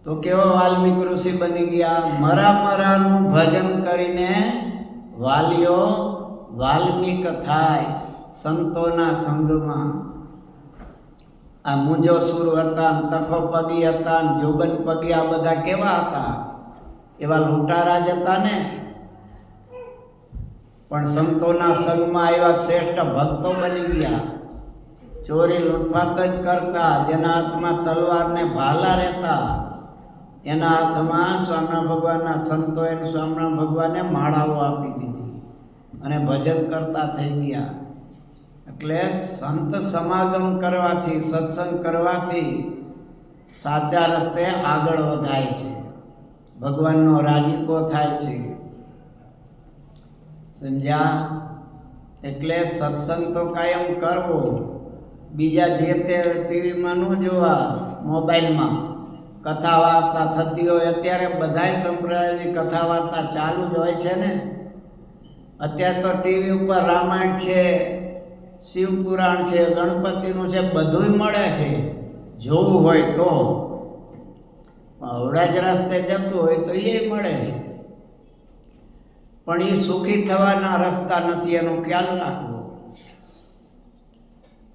તો કેવો વાલ્મીક ઋષિ બની ગયા. મરા મરાનું ભજન કરીને વાલીઓ વાલ્મીક થાય સંતોના સંગમાં. આ મુંજો સુર હતા, તખો પગી હતા, જોબન પગી, આ બધા કેવા હતા? એવા લૂંટારા જ હતા ને. પણ સંતોના સંગમાં એવા શ્રેષ્ઠ ભક્તો બની ગયા. ચોરી લૂંટફાટ જ કરતા, જેના હાથમાં તલવાર ને ભાલા રહેતા, એના હાથમાં સ્વામિનારાયણ ભગવાનના સંતોએ સ્વામિનારાયણ ભગવાને માળાઓ આપી દીધી અને ભજન કરતા થઈ ગયા. એટલે સંત સમાગમ કરવાથી, સત્સંગ કરવાથી સાચા રસ્તે આગળ વધાય છે, ભગવાનનો રાજીપો થાય છે. સમજ્યા? એટલે સત્સંગ તો કાયમ કરવો. બીજા જે તે ટીવીમાં ન જોવા, મોબાઈલમાં કથા વાર્તા થતી હોય. અત્યારે બધાય સંપ્રદાયની કથા વાર્તા ચાલુ જ હોય છે ને. અત્યારે તો ટીવી ઉપર રામાયણ છે, શિવપુરાણ છે, ગણપતિનું છે, બધુંય મળે છે જોવું હોય તો. અવડા જ રસ્તે જતું હોય તો એ મળે છે, પણ એ સુખી થવાના રસ્તા નથી, એનો ખ્યાલ રાખવો.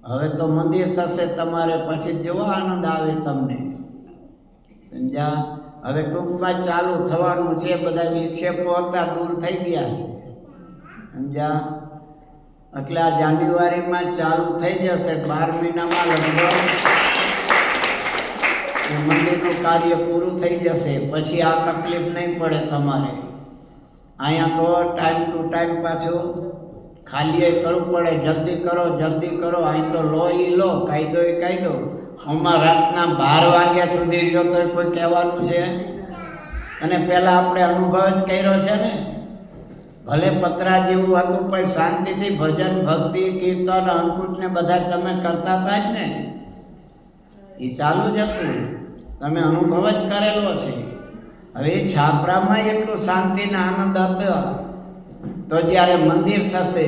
હવે તો મંદિર થશે તમારે, પછી જેવો આનંદ આવે તમને. સમજ્યા? હવે ટૂંકમાં ચાલુ થવાનું છે. બધા વિક્ષેપો હતા દૂર થઈ ગયા છે. સમજ્યા? એટલે આ જાન્યુઆરીમાં ચાલુ થઈ જશે. 12 મહિનામાં લગભગ મંદિરનું કાર્ય પૂરું થઈ જશે. પછી આ તકલીફ નહીં પડે તમારે. અહીંયા તો ટાઈમ ટુ ટાઈમ પાછું ખાલી કરવું પડે. જલ્દી કરો, જલ્દી કરો. અહીં તો લો એ લો, કાયદો એ કાયદો. આમાં રાતના 12 વાગ્યા સુધી રહ્યો તો કોઈ કહેવાનું છે? અને પહેલાં આપણે અનુભવ જ કર્યો છે ને. ભલે પતરા જેવું હતું, પણ શાંતિથી ભજન, ભક્તિ, કીર્તન, અન્નકૂટ ને બધા તમે કરતા હતા જ ને. એ ચાલુ જ હતું, તમે અનુભવ જ કરેલો છે. હવે એ છાપરામાં એટલું શાંતિ ને આનંદ હતો. તો જ્યારે મંદિર થશે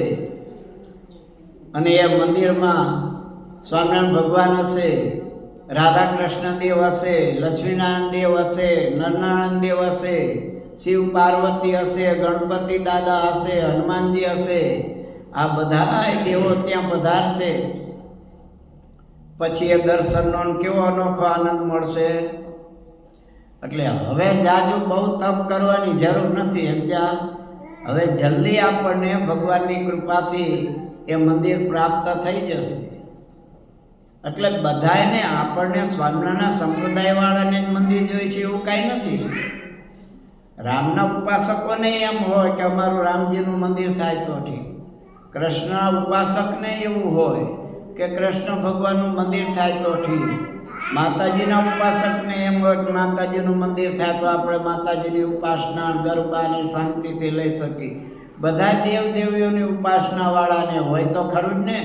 અને એ મંદિરમાં સ્વામિનારાયણ ભગવાન હશે, રાધા કૃષ્ણ દેવ હશે, લક્ષ્મીનારાયણ દેવ હશે, નરનારાયણ દેવ હશે, શિવ પાર્વતી હશે, ગણપતિ દાદા હશે, હનુમાનજી હશે, આ બધા દેવો ત્યાં પધારશે. પછી એ દર્શનનો કેવો અનોખો આનંદ મળશે. એટલે હવે જાજુ બહુ તપ કરવાની જરૂર નથી. સમજ્યા? હવે જલ્દી આપણને ભગવાનની કૃપાથી એ મંદિર પ્રાપ્ત થઈ જશે. એટલે બધાને આપણને સ્વામિનારાયણ સંપ્રદાયવાળાને જ મંદિર જોઈએ છે એવું કાંઈ નથી. રામના ઉપાસકોને એમ હોય કે અમારું રામજીનું મંદિર થાય તો ઠીક. કૃષ્ણના ઉપાસકને એવું હોય કે કૃષ્ણ ભગવાનનું મંદિર થાય તો ઠીક. માતાજીના ઉપાસકને એમ હોય કે માતાજીનું મંદિર થાય તો આપણે માતાજીની ઉપાસના, ગરબાની શાંતિથી લઈ શકીએ. બધા દેવદેવીઓની ઉપાસનાવાળાને હોય તો ખરું જ ને.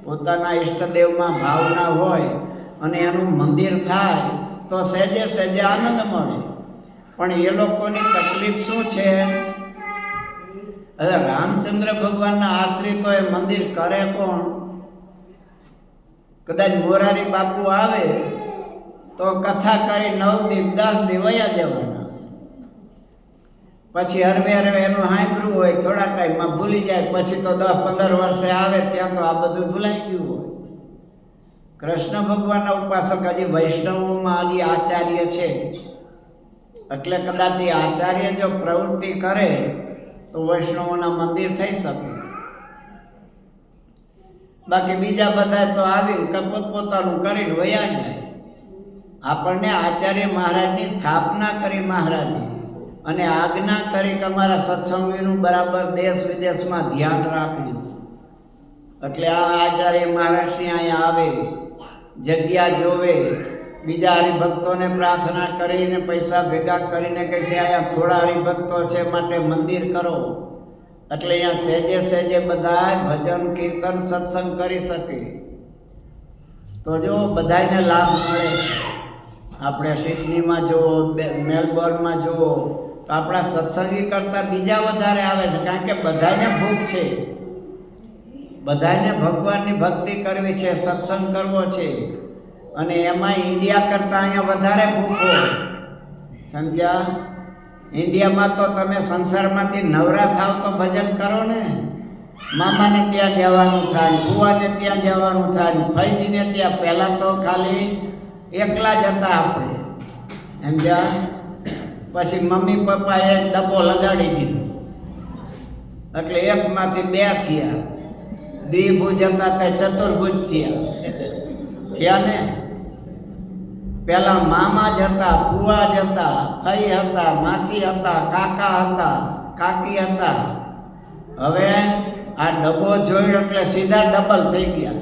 પોતાના ઈષ્ટદેવમાં ભાવના હોય અને એનું મંદિર થાય તો સહેજે સહેજે આનંદ મળે. પણ એ લોકોની તકલીફ શું છે? હવે રામચંદ્ર ભગવાનના આશ્રિતો એ મંદિર કરે કોણ? કદાચ મોરારી બાપુ આવે તો કથા કરી 9 દી 10 દી વયા જવાના. પછી હરવે હરવે એનું સાંભળ્યું હોય, થોડા ટાઈમમાં ભૂલી જાય. પછી તો 10-15 વર્ષે આવે ત્યાં તો આ બધું ભૂલાઈ ગયું હોય. કૃષ્ણ ભગવાનના ઉપાસક હજી વૈષ્ણવોમાં હજી આચાર્ય છે. એટલે કદાચ એ આચાર્ય જો પ્રવૃત્તિ કરે તો વૈષ્ણવોના મંદિર થઈ શકે. બાકી બીજા બધા તો આવીને પોતાનું કરીને વયા જાય. આપણને આચાર્ય મહારાજની સ્થાપના કરી મહારાજે અને આજ્ઞા કરી કે અમારા સત્સંગીનું બરાબર દેશ વિદેશમાં ધ્યાન રાખજો. એટલે આ આચાર્ય મહારાજશ્રી અહીંયા આવે, જગ્યા જોવે, બીજા હરિભક્તોને પ્રાર્થના કરીને પૈસા ભેગા કરીને કહે છે અહીંયા થોડા હરિભક્તો છે માટે મંદિર કરો, એટલે અહીંયા સહેજે સહેજે બધા ભજન કીર્તન સત્સંગ કરી શકે. તો જો બધાને લાભ મળે. આપણે સિડનીમાં જુઓ, મેલબોર્નમાં જુઓ, તો આપણા સત્સંગી કરતાં બીજા વધારે આવે છે, કારણ કે બધાને ભૂખ છે, બધાને ભગવાનની ભક્તિ કરવી છે, સત્સંગ કરવો છે. અને એમાં ઇન્ડિયા કરતાં અહીંયા વધારે ભૂખ હોય. સમજ્યા? ઇન્ડિયામાં તો તમે સંસારમાંથી નવરા થાવ તો ભજન કરો ને, મામાને ત્યાં જવાનું થાય, ફુવાને ત્યાં જવાનું થાય, ફઈજીને ત્યાં. પહેલાં તો ખાલી એકલા જ હતા આપણે, સમજ્યા? પછી મમ્મી પપ્પાએ ડબ્બો લગાડી દીધો, એટલે એકમાંથી બે થયા. દ્વિભુજ હતા તે ચતુર્ભુજ થયા ને. પેલા મામા જ હતા, ફુવા જ હતા, ફઈ હતા, માસી હતા, કાકા હતા, કાકી હતા. હવે આ ડબ્બો જોયો એટલે સીધા ડબલ થઈ ગયા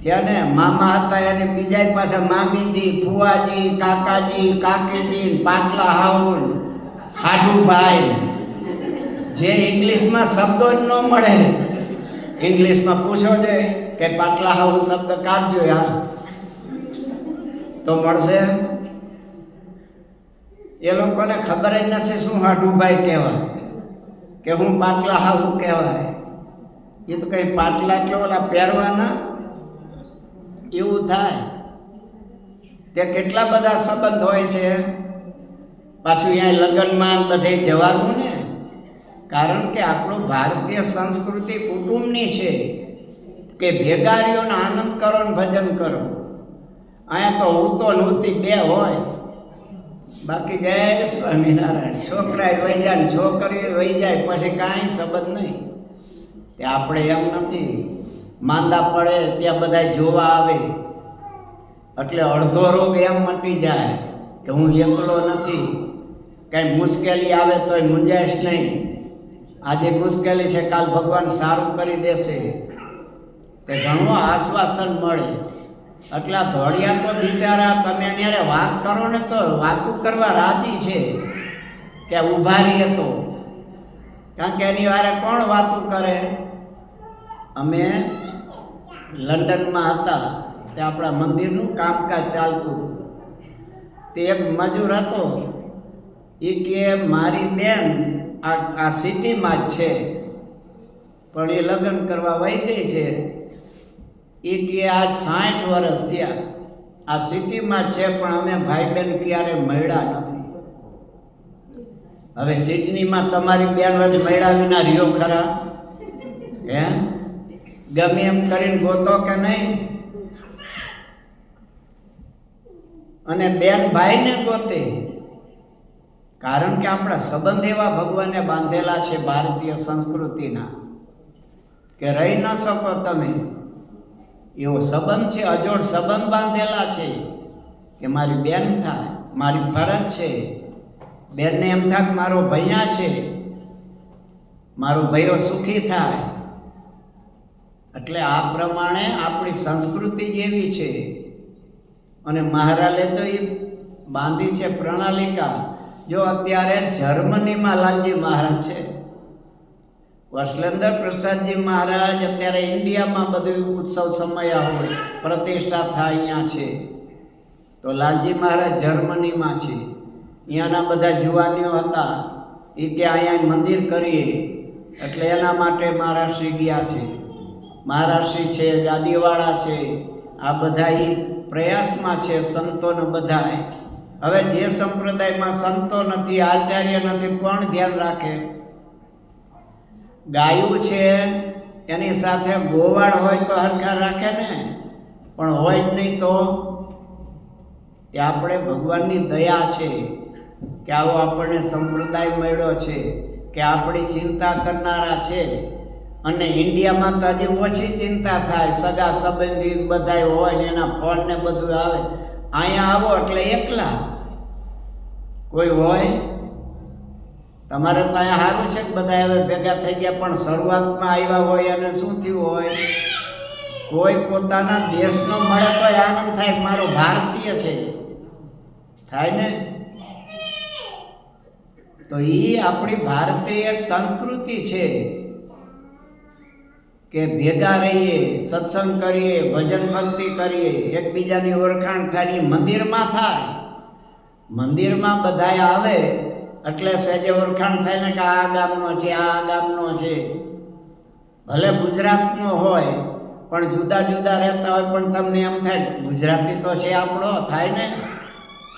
થયા ને. મામા હતા એને બીજા પાછા મામીજી, ફુવાજી, કાકાજી, કાકીજી, પાટલા હાઉન, હાડુભાઈ, જે ઇંગ્લિશમાં શબ્દો જ ન મળે. ઇંગ્લિશમાં પૂછો છે કે પાટલા હાઉન શબ્દ કાઢજો યાર તો મળશે. એ લોકોને ખબર જ નથી શું હાડુભાઈ કહેવાય કે હું પાટલા હાઉ કહેવાય. એ તો કઈ પાટલા એટલે ઓલા પહેરવાના એવું થાય. તે કેટલા બધા સંબંધ હોય છે. પાછું અહીંયા લગ્નમાં બધે જવાનું ને, કારણ કે આપણું ભારતીય સંસ્કૃતિ કુટુંબની છે કે ભેગા રહ્યો ને આનંદ કરો ને ભજન કરો. અહીંયા તો હું તો નહોતી બે હોય, બાકી જય સ્વામિનારાયણ. છોકરા વહી જાય ને છોકરીઓ વહી જાય, પછી કાંઈ સંબંધ નહીં. તે આપણે એમ નથી. માંદા પડે ત્યાં બધા જોવા આવે, એટલે અડધો રોગ એમ મટી જાય કે હું એકલો નથી. કાંઈ મુશ્કેલી આવે તોય મૂંઝાઈશ નહીં. આજે મુશ્કેલી છે, કાલ ભગવાન સારું કરી દેશે, તે ઘણું આશ્વાસન મળે. એટલા ધોળિયા તો બિચારા તમે એને વાત કરો ને તો વાતું કરવા રાજી છે કે ઊભા રહીએ તો, કારણ કે એની વારે કોણ વાતું કરે. અમે લંડનમાં હતા તે આપણા મંદિરનું કામકાજ ચાલતું હતું. તે એક મજૂર હતો, એ કે મારી બેન આ સિટીમાં જ છે પણ એ લગ્ન કરવા વહી ગઈ છે. એ કે આજ 60 વર્ષ થયા આ સિટીમાં છે પણ અમે ભાઈ બહેન ક્યારે મળ્યા નથી. હવે સિડનીમાં તમારી બેન જ મળ્યા વિના રહ્યો ખરા? હે ગમે એમ કરીને ગોતો કે નહીં? અને બેન ભાઈને ગોતે, કારણ કે આપણા સંબંધ એવા ભગવાને બાંધેલા છે ભારતીય સંસ્કૃતિના કે રહી ન શકો તમે. એવો સંબંધ છે, અજોડ સંબંધ બાંધેલા છે કે મારી બેન થાય, મારી ફરજ છે. બેનને એમ થાય કે મારો ભૈયા છે, મારો ભૈયો સુખી થાય. એટલે આ પ્રમાણે આપણી સંસ્કૃતિ જેવી છે. અને મહારાજે તો એ બાંધી છે પ્રણાલિકા. જો અત્યારે જર્મનીમાં લાલજી મહારાજ છે, વસલેન્દ્ર પ્રસાદજી મહારાજ અત્યારે ઇન્ડિયામાં બધું ઉત્સવ સમય હોય, પ્રતિષ્ઠા થાય અહીંયા છે. તો લાલજી મહારાજ જર્મનીમાં છે. અહીંયાના બધા જુવાનીઓ હતા, એ કે અહીંયા મંદિર કરીએ, એટલે એના માટે મહારાજશ્રી ગયા છે. મહારાજશ્રી છે, ગાદીવાળા છે, આ બધા એ પ્રયાસમાં છે. સંતોને બધા હવે જે સંપ્રદાયમાં સંતો નથી, આચાર્ય નથી, કોણ ધ્યાન રાખે? ગાયું છે એની સાથે ગોવાળ હોય તો હરખા રાખે ને, પણ હોય જ નહીં તો. તે આપણે ભગવાનની દયા છે કે આવો આપણને સંપ્રદાય મળ્યો છે કે આપણી ચિંતા કરનારા છે. અને ઇન્ડિયામાં તો હજી ઓછી ચિંતા થાય, સગા સંબંધી બધા હોય ને એના ફોન ને બધું આવે. અહીંયા આવો એટલે એકલા કોઈ હોય. તમારે તો અહીંયા સારું છે કે બધા હવે ભેગા થઈ ગયા, પણ શરૂઆતમાં આવ્યા હોય અને શું થયું હોય, કોઈ પોતાના દેશનો મળે તો આનંદ થાય, મારો ભારતીય છે થાય ને. તો એ આપણી ભારતીય એક સંસ્કૃતિ છે કે ભેગા રહીએ, સત્સંગ કરીએ, ભજન ભક્તિ કરીએ, એકબીજાની ઓળખાણ થાય. મંદિરમાં થાય, મંદિરમાં બધાય આવે એટલે સહેજે ઓળખાણ થાય ને કે આ ગામનો છે, આ ગામનો છે. ભલે ગુજરાતનો હોય પણ જુદા જુદા રહેતા હોય, પણ તમને એમ થાય ગુજરાતી તો છે આપણો, થાય ને.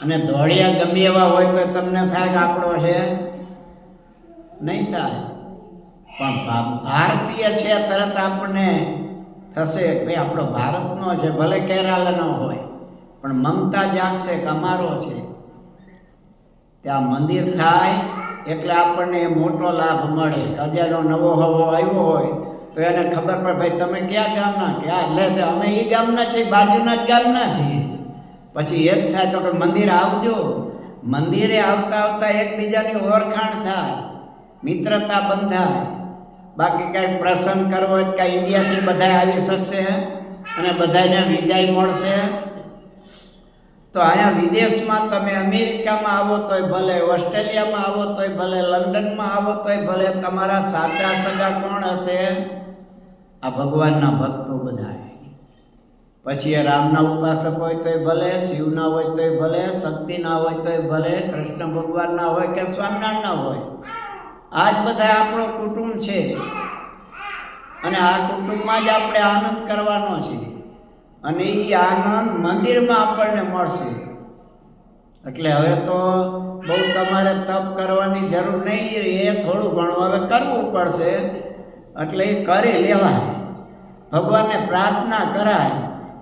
અને ધોળિયા ગમે એવા હોય તો તમને થાય કે આપણો છે, નહીં થાય. પણ ભારતીય છે તરત આપણને થશે ભાઈ આપણો ભારતનો છે, ભલે કેરાલાનો હોય પણ મમતા જાગશે કે અમારો છે. ત્યાં મંદિર થાય એટલે આપણને મોટો લાભ મળે. હજારો નવો હવો આવ્યો હોય તો એને ખબર પડે ભાઈ તમે ક્યાં ગામના, ક્યાં લે અમે એ ગામના છીએ, બાજુના જ ગામના છીએ. પછી એક થાય તો કે મંદિર આવજો. મંદિરે આવતા આવતા એકબીજાની ઓળખાણ થાય, મિત્રતા બંધાય. બાકી કાંઈ પ્રસંગ કરવો હોય કાંઈ ઇન્ડિયાથી બધા આવી શકશે અને બધાને વિજાય મળશે. તો અહીંયા વિદેશમાં તમે અમેરિકામાં આવો તોય ભલે, ઓસ્ટ્રેલિયામાં આવો તોય ભલે, લંડનમાં આવો તોય ભલે, તમારા સાચા સગા કોણ હશે? આ ભગવાનના ભક્તો બધા. પછી એ રામના ઉપાસક હોય તોય ભલે, શિવના હોય તોય ભલે, શક્તિના હોય તોય ભલે, કૃષ્ણ ભગવાનના હોય કે સ્વામિનારાયણના હોય, આ જ બધા આપણો કુટુંબ છે. અને આ કુટુંબમાં જ આપણે આનંદ કરવાનો છે. અને એ આનંદ મંદિરમાં આપણને મળશે. એટલે હવે તો બહુ તમારે તપ કરવાની જરૂર નહીં, એ થોડું ઘણું હવે કરવું પડશે. એટલે એ કરી લેવાય, ભગવાનને પ્રાર્થના કરાય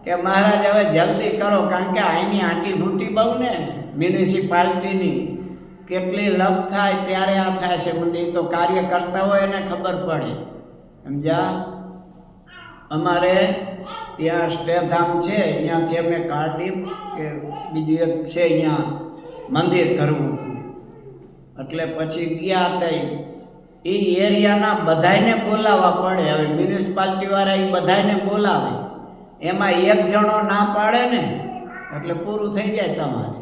કે મહારાજ હવે જલ્દી કરો, કારણ કે અહીંની આંટી ઘૂંટી બહુ ને મ્યુનિસિપાલિટીની કેટલી લપ થાય ત્યારે આ થાય છે. મંદિર તો કાર્ય કરતા હોય એને ખબર પડે, સમજ્યા. અમારે ત્યાં સ્ટેધામ છે, અહીંયાથી અમે કાઢી કે બીજું એક છે અહીંયા મંદિર કરવું હતું. એટલે પછી ગયા હતા, એ એરિયાના બધાને બોલાવવા પડે. હવે મ્યુનિસિપાલિટીવાળા એ બધાને બોલાવે, એમાં એક જણો ના પાડે ને એટલે પૂરું થઈ જાય તમારે,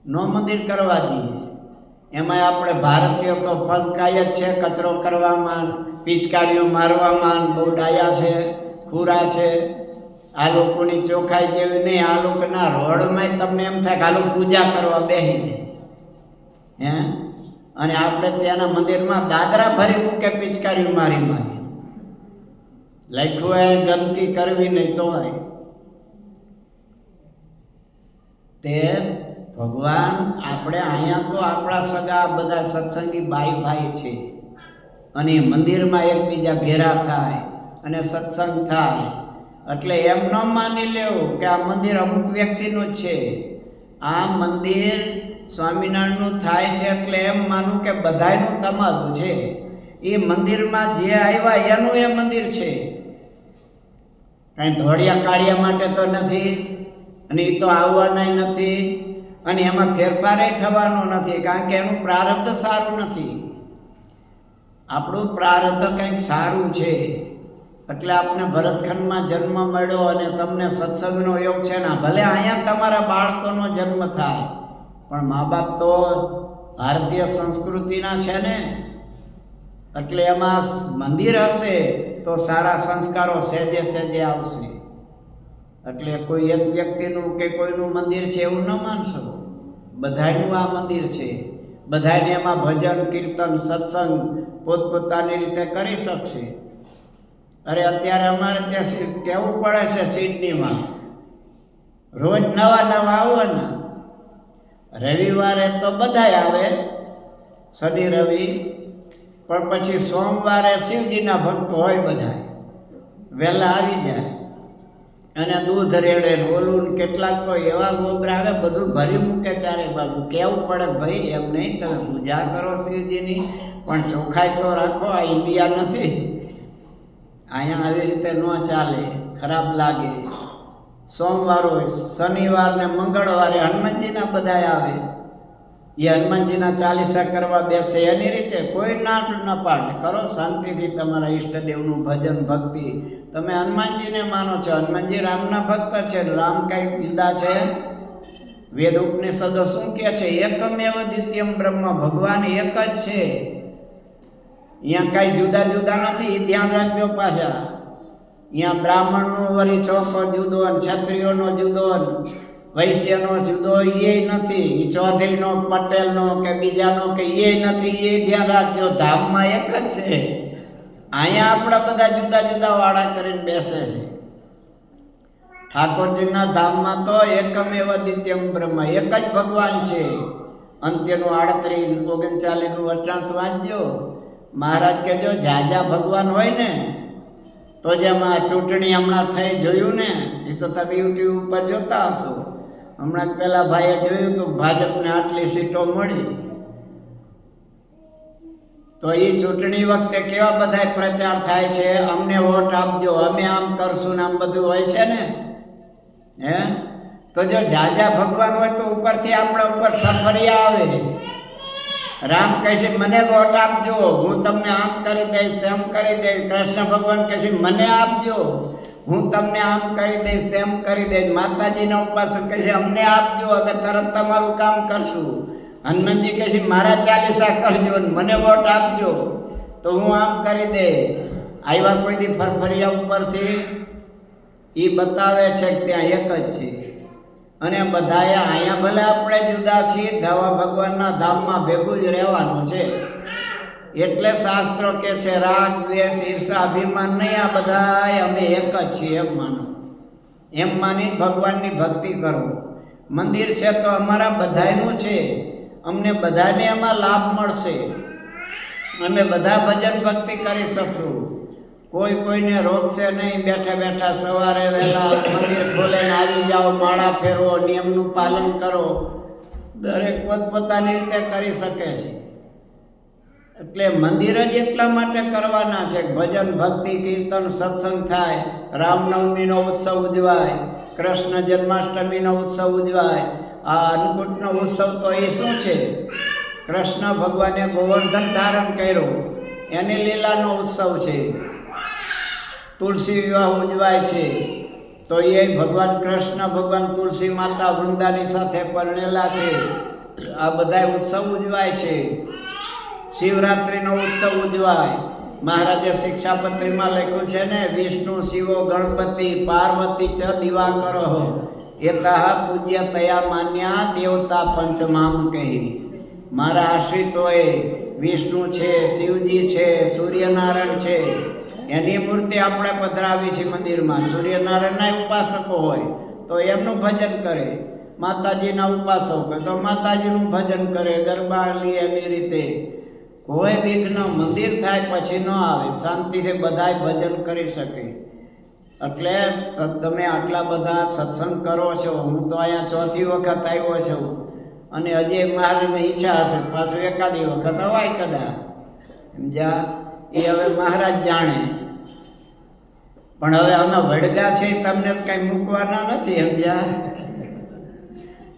નો મંદિર કરવા દઈએ. એમાં આપણે ભારતીય તો ફલકાય જ છે, કચરો કરવામાં, પિચકારીઓ મારવામાં બહુ ડાયા છે, ખુરા છે. આ લોકોની ચોખ્ખાઈ જેવી નહીં. આ લોકોના રોડમાં તમને એમ થાય કે આ લોકો પૂજા કરવા બેસી જાય હે. અને આપણે ત્યાંના મંદિરમાં દાદરા ભરી મૂકે, પિચકારીઓ મારી મારી. લખ્યું હોય ગંદકી કરવી નહીં તો હોય. તે ભગવાન આપણે અહીંયા તો આપણા સગા બધા સત્સંગી ભાઈ છે. અને મંદિરમાં એકબીજા ભેરા થાય અને સત્સંગ થાય. એટલે એમ ન માની લેવું કે આ મંદિર અમુક વ્યક્તિનું જ છે. આ મંદિર સ્વામિનારાયણનું થાય છે એટલે એમ માનું કે બધાયનું તમારું છે. એ મંદિરમાં જે આવ્યા એનું એ મંદિર છે, કાંઈ ધોળિયા કાળિયા માટે તો નથી. અને એ તો આવવાના નથી, અને એમાં ફેરફારે થવાનો નથી, કારણ કે એનું પ્રારબ્ધ સારું નથી. આપણું પ્રારબ્ધ કંઈક સારું છે. એટલે આપને ભરતખંડમાં જન્મ મળ્યો અને તમને સત્સંગનો યોગ છે ને. ભલે અહીંયા તમારા બાળકોનો જન્મ થાય, પણ મા બાપ તો ભારતીય સંસ્કૃતિના છે ને. એટલે એમાં મંદિર હશે તો સારા સંસ્કારો સહેજે સહેજે આવશે. એટલે કોઈ એક વ્યક્તિનું કે કોઈનું મંદિર છે એવું ન માનશો. બધાયનું આ મંદિર છે. બધાને એમાં ભજન, કીર્તન, સત્સંગ પોતપોતાની રીતે કરી શકશે. અરે અત્યારે અમારે ત્યાં કહેવું પડે છે સિડનીમાં, રોજ નવા આવવાના. રવિવારે તો બધાય આવે, શનિ રવિ, પણ પછી સોમવારે શિવજીના ભક્તો હોય બધા વહેલા આવી જાય. અને દૂધ રેડે ઓલું કેટલાક તો એવા ગોબરા આવે, બધું ભરી મૂકે ચારે બાજુ. કહેવું પડે ભાઈ એમ નહીં, તમે પૂજા કરો શિવજીની, પણ ચોખ્ખાઈ તો રાખો. આ ઇન્ડિયા નથી, અહીંયા આવી રીતે ન ચાલે, ખરાબ લાગે. સોમવાર હોય, શનિવાર ને મંગળવારે હનુમાનજીના બધા આવે. એ હનુમાનજીના ચાલીસા કરવા બેસે એની રીતે કોઈ ના ન પાડે, કરો શાંતિથી તમારા ઈષ્ટદેવનું ભજન ભક્તિ. તમે હનુમાનજીને માનો છો, હનુમાનજી રામના ભક્ત છે, રામ કઈ જુદા છે? વેદ ઉપનિષદો શું કહે છે? એકમેવ દ્વિતીયમ બ્રહ્મ, ભગવાન એક જ છે, અહીંયા કઈ જુદા જુદા નથી. એ ધ્યાન રાખજો પાછા. અહીંયા બ્રાહ્મણનો વળી ચોખ્ખો જુદો, ક્ષત્રિયોનો જુદો, વૈશ્યનો જુદો એ નથી, એ ચૌધરીનો પટેલનો કે બીજાનો કે એ નથી. એ ધ્યાન રાખજો, ધામમાં એક જ છે. અહીંયા આપણા બધા જુદા જુદા વાળા કરીને બેસે છે. ઠાકોરજીના ધામમાં તો એકમેવ દ્વિતીયમ બ્રહ્મ, એક જ ભગવાન છે. અંત્યનું 38-39 વચનાંત વાંચજો. મહારાજ કહેજો જાજા ભગવાન હોય ને તો જેમ આ ચૂંટણી હમણાં થઈ જોયું ને, એ તો તમે યુટ્યુબ ઉપર જોતા હશો. હમણાં જ પેલા ભાઈએ જોયું તો ભાજપને આટલી સીટો મળી, તો એ ચૂંટણી વખતે કેવા બધા પ્રચાર થાય છે, અમને વોટ આપજો, અમે આમ કરશું ને આમ બધું હોય છે ને. હે તો જો જાજા ભગવાન હોય તો ઉપરથી આપણા ઉપર ફફરિયા આવે. રામ કહે છે મને વોટ આપજો, હું તમને આમ કરી દઈશ તેમ કરી દઈશ. કૃષ્ણ ભગવાન કહે છે મને આપજો, હું તમને આમ કરી દઈશ તેમ કરી દઈશ. માતાજીના ઉપાસક કહે છે અમને આપજો, અમે તરત તમારું કામ કરશું. હનુમાનજી કહે છે મારા ચાલીસા કરજો, મને વોટ આપજો તો હું આમ કરી દઈશ. આવ્યા કોઈ દી ફરફરિયા ઉપરથી? એ બતાવે છે કે ત્યાં એક જ છે. અને બધાએ અહીંયા ભલે આપણે જુદા છીએ, ધવા ભગવાનના ધામમાં ભેગું જ રહેવાનું છે. એટલે શાસ્ત્રો કે છે રાગ દ્વેષ ઈર્ષા અભિમાન નહીં, આ બધા અમે એક જ છીએ એમ માનો. એમ માની ભગવાનની ભક્તિ કરો. મંદિર છે તો અમારા બધાયનું છે, અમને બધાને એમાં લાભ મળશે. અમે બધા ભજન ભક્તિ કરી શકશું. કોઈ કોઈને રોકશે નહીં. બેઠા બેઠા સવારે વહેલા મંદિર ખોલીને આવી જાઓ, માળા ફેરવો, નિયમનું પાલન કરો. દરેક પોતપોતાની રીતે કરી શકે છે. એટલે મંદિર જ એટલા માટે કરવાના છે ભજન ભક્તિ કીર્તન સત્સંગ થાય, રામનવમીનો ઉત્સવ ઉજવાય, કૃષ્ણ જન્માષ્ટમીનો ઉત્સવ ઉજવાય. આ અન્નકૂટનો ઉત્સવ તો એ શું છે? કૃષ્ણ ભગવાને ગોવર્ધન ધારણ કર્યો એની લીલાનો ઉત્સવ છે. તુલસી વિવાહ ઉજવાય છે તો એ ભગવાન કૃષ્ણ ભગવાન તુલસી માતા વૃંદાની સાથે પરણેલા છે. આ બધા ઉત્સવ ઉજવાય છે. શિવરાત્રિનો ઉત્સવ ઉજવાય. મહારાજે શિક્ષાપત્રીમાં લખ્યું છે ને, વિષ્ણુ શિવો ગણપતિ પાર્વતી ચ દિવાકરો એતઃ પૂજ્ય તયા માન્યા દેવતા પંચમામ કહી. મારા આશ્રિતોએ વિષ્ણુ છે, શિવજી છે, સૂર્યનારાયણ છે, એની મૂર્તિ આપણે પધરાવી છે મંદિરમાં. સૂર્યનારાયણના ઉપાસકો હોય તો એમનું ભજન કરે, માતાજીના ઉપાસકો તો માતાજીનું ભજન કરે, ગરબા લે એની રીતે. કોઈ વિઘ્ન મંદિર થાય પછી ન આવે, શાંતિથી બધાય ભજન કરી શકે. એટલે તમે આટલા બધા સત્સંગ કરો છો. હું તો અહીંયા ચોથી વખત આવ્યો છું અને હજી મારી ઈચ્છા હશે પાછું એકાદી વખત અવાય કદાચ. સમજ્યા? એ હવે મહારાજ જાણે. પણ હવે અમે વડગા છે તમને કઈ મૂકવાના નથી. સમજ્યા?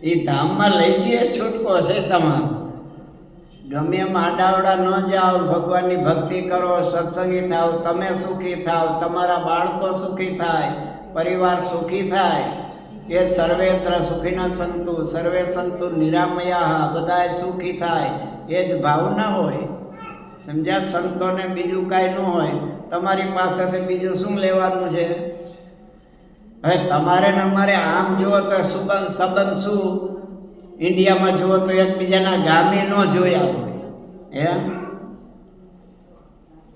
એ ધામમાં લઈ જઈએ છૂટકો છે તમારો. ગમે એમ આડાવડા ન જાઓ, ભગવાનની ભક્તિ કરો, સત્સંગી થાવ, તમે સુખી થાવ, તમારા બાળકો સુખી થાય, પરિવાર સુખી થાય. એ સર્વેત્ર સુખીના સંતુ સર્વે સંતુ નિરામયા, બધાએ સુખી થાય એ જ ભાવના હોય. સમજ્યા? સંતોને બીજું કાંઈ ન હોય. તમારી પાસેથી બીજું શું લેવાનું છે? હવે તમારે ને અમારે આમ જુઓ તો સંબંધ શું? ઇન્ડિયામાં જુઓ તો એકબીજાના ગામે ન જોયા હોય.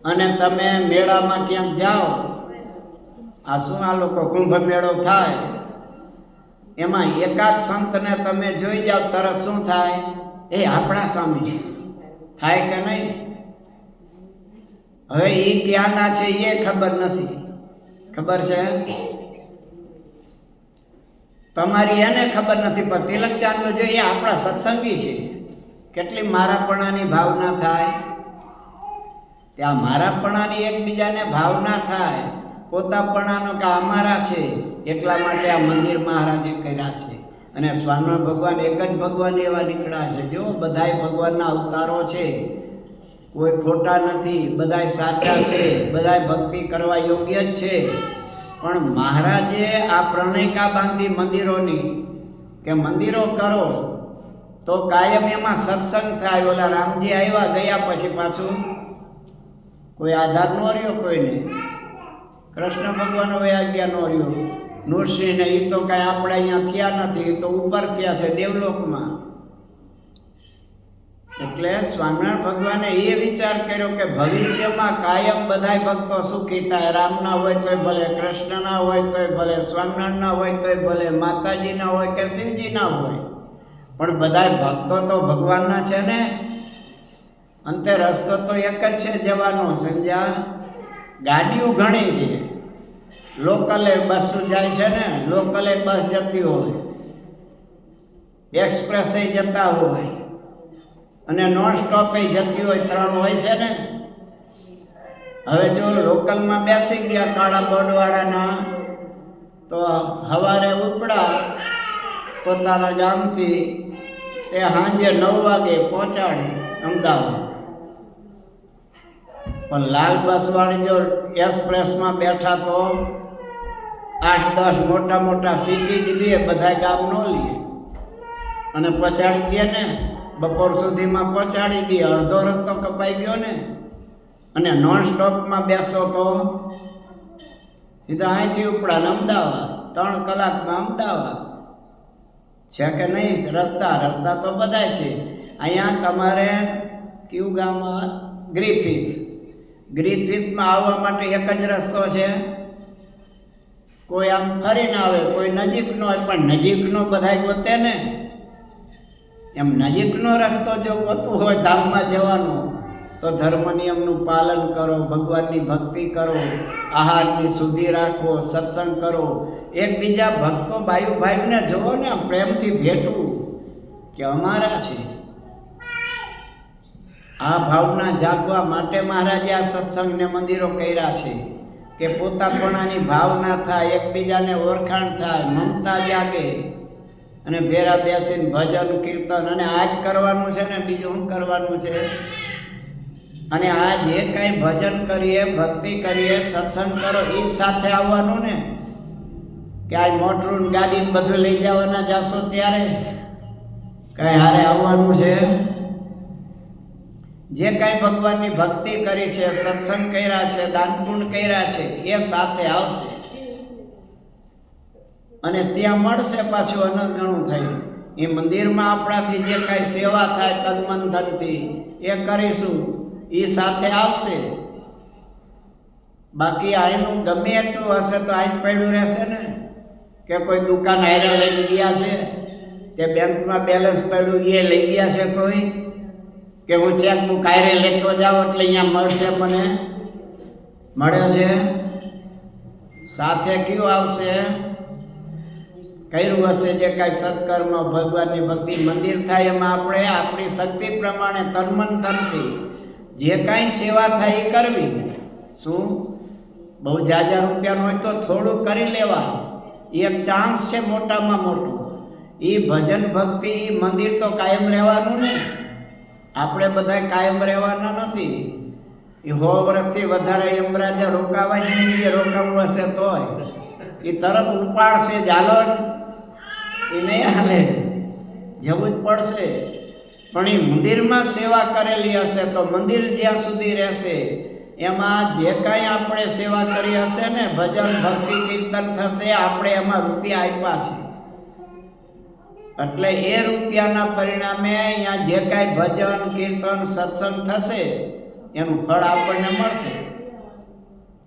અને તમે મેળામાં ક્યાંક જાઓ, આ શું આ લોકો કુંભ મેળો થાય એમાં એકાદ સંતને તમે જોઈ જાઓ તરત શું થાય? એ આપણા સ્વામી થાય કે નહીં? હવે એ ક્યાંના છે એ ખબર નથી. ખબર છે તમારી? એને ખબર નથી. પણ તિલક ચાંદલો જોઈએ એ આપણા સત્સંગી છે. કેટલી મારાપણાની ભાવના થાય ત્યાં. મારાપણાની એકબીજાને ભાવના થાય, પોતાપણાનો કે અમારા છે. એટલા માટે આ મંદિર મહારાજે કર્યા છે. અને સ્વામિનારાયણ ભગવાન એક જ ભગવાન એવા નીકળ્યા છે. જો બધાય ભગવાનના અવતારો છે, કોઈ ખોટા નથી, બધાય સાચા છે, બધાય ભક્તિ કરવા યોગ્ય જ છે. પણ મહારાજે આ પ્રણયકા બાંધી મંદિરોની કે મંદિરો કરો તો કાયમ એમાં સત્સંગ થાય. ઓલા રામજી આવ્યા ગયા પછી પાછું કોઈ આધાર ન રહ્યો કોઈને. કૃષ્ણ ભગવાન વયા ગયા ન રહ્યો. નૃસિંહને એ તો કાંઈ આપણે અહીંયા થયા નથી, એ તો ઉપર થયા છે દેવલોકમાં. એટલે સ્વામિનારાયણ ભગવાને એ વિચાર કર્યો કે ભવિષ્યમાં કાયમ બધાય ભક્તો સુખી થાય. રામના હોય તોય ભલે, કૃષ્ણના હોય તોય ભલે, સ્વામિનારાયણના હોય તોય ભલે, માતાજીના હોય કે શિવજીના હોય, પણ બધાય ભક્તો તો ભગવાનના છે ને. અંતે રસ્તો તો એક જ છે જવાનો, સમજ્યા? ગાડીઓ ઘણી છે, લોકલે બસ જાય છે ને, લોકલે બસ જતી હોય, એક્સપ્રેસે જતા હોય અને નોન સ્ટોપે જતી હોય, 3 હોય છે ને. હવે જો લોકલમાં બેસી ગયા કાળા બોર્ડવાળાના, તો સવારે ઉપડા પોતાના ગામથી તે સાંજે 9 વાગે પહોંચાડે અમદાવાદ. પણ લાલ બસવાળી જો એક્સપ્રેસમાં બેઠા તો 8-10 મોટા મોટા સિટી જ લે, બધા ગામ ન લે, અને પહોંચાડી દે ને. બપોર સુધીમાં પહોંચાડી દે, અડધો રસ્તો કપાઈ ગયો ને. અને નોન સ્ટોપમાં બેસો તો સીધા અહીંથી ઉપડા અમદાવાદ, 3 કલાકમાં અમદાવાદ. છે કે નહીં રસ્તા તો બધાય છે. અહીંયા તમારે કયું ગામ? ગ્રિફિથમાં આવવા માટે એક જ રસ્તો છે. કોઈ આમ ફરીને આવે, કોઈ નજીકનો હોય, પણ નજીકનો બધાય ગોતે ને. એમ નજીકનો રસ્તો જો ગોતવો હોય ધામમાં જવાનો, તો ધર્મ નિયમનું પાલન કરો, ભગવાનની ભક્તિ કરો, આહારની શુદ્ધિ રાખો, સત્સંગ કરો. એકબીજા ભક્તો ભાઈઓને જોવો ને, પ્રેમથી ભેટવું કે અમારા છે. આ ભાવના જાગવા માટે મહારાજે આ સત્સંગને મંદિરો કર્યા છે કે પોતાપણાની ભાવના થાય, એકબીજાને ઓળખાણ થાય, મમતા જાગે, અને ભેરા બેસીને ભજન કીર્તન. અને આ જ કરવાનું છે ને, બીજું શું કરવાનું છે? અને આ જે કાંઈ ભજન કરીએ, ભક્તિ કરીએ, સત્સંગ કરો, એ સાથે આવવાનું ને. કે આ મોટરું ગાડીને બધું લઈ જવાના જાશો ત્યારે કાંઈ હારે આવવાનું છે? જે કાંઈ ભગવાનની ભક્તિ કરી છે, સત્સંગ કર્યા છે, દાન પુણ્ય કર્યા છે, એ સાથે આવશે. અને ત્યાં મળશે પાછું અનંત ગણું થયું. એ મંદિરમાં આપણાથી જે કાંઈ સેવા થાય તન મન ધનથી એ કરીશું, એ સાથે આવશે. બાકી અહીંનું ગમે એટલું હશે તો અહીં પડ્યું રહેશે ને. કે કોઈ દુકાન હારે લઈ ગયા છે, તે બેંકમાં બેલેન્સ પડ્યું એ લઈ ગયા છે કોઈ, કે હું ચેકબુક હારે લેતો જાઉં એટલે અહીંયા મળશે, મને મળે છે. સાથે કયું આવશે? કર્યું હશે જે કાંઈ સત્કર્મ, ભગવાનની ભક્તિ, મંદિર થાય એમાં આપણે આપણી શક્તિ પ્રમાણે તન મન ધનથી જે કાંઈ સેવા થાય એ કરવી. શું બહુ જાજા રૂપિયાનું હોય તો થોડું કરી લેવા, એક ચાન્સ છે મોટામાં મોટું. એ ભજન ભક્તિ મંદિર તો કાયમ રહેવાનું ને. આપણે બધા કાયમ રહેવાના નથી. એ 100 વર્ષથી વધારે યમરાજા રોકાવા જ નહીં, રોકાવું હશે તોય એ તરત ઉપાડશે, ચાલો એ નહીં હાલે, જવું જ પડશે. પણ એ મંદિરમાં સેવા કરેલી હશે તો મંદિર જ્યાં સુધી રહેશે એમાં જે કાંઈ આપણે સેવા કરી હશે ને, ભજન ભક્તિ કીર્તન થશે, આપણે એમાં રૂપિયા આપ્યા છે. એટલે એ રૂપિયાના પરિણામે અહીંયા જે કાંઈ ભજન કીર્તન સત્સંગ થશે એનું ફળ આપણને મળશે.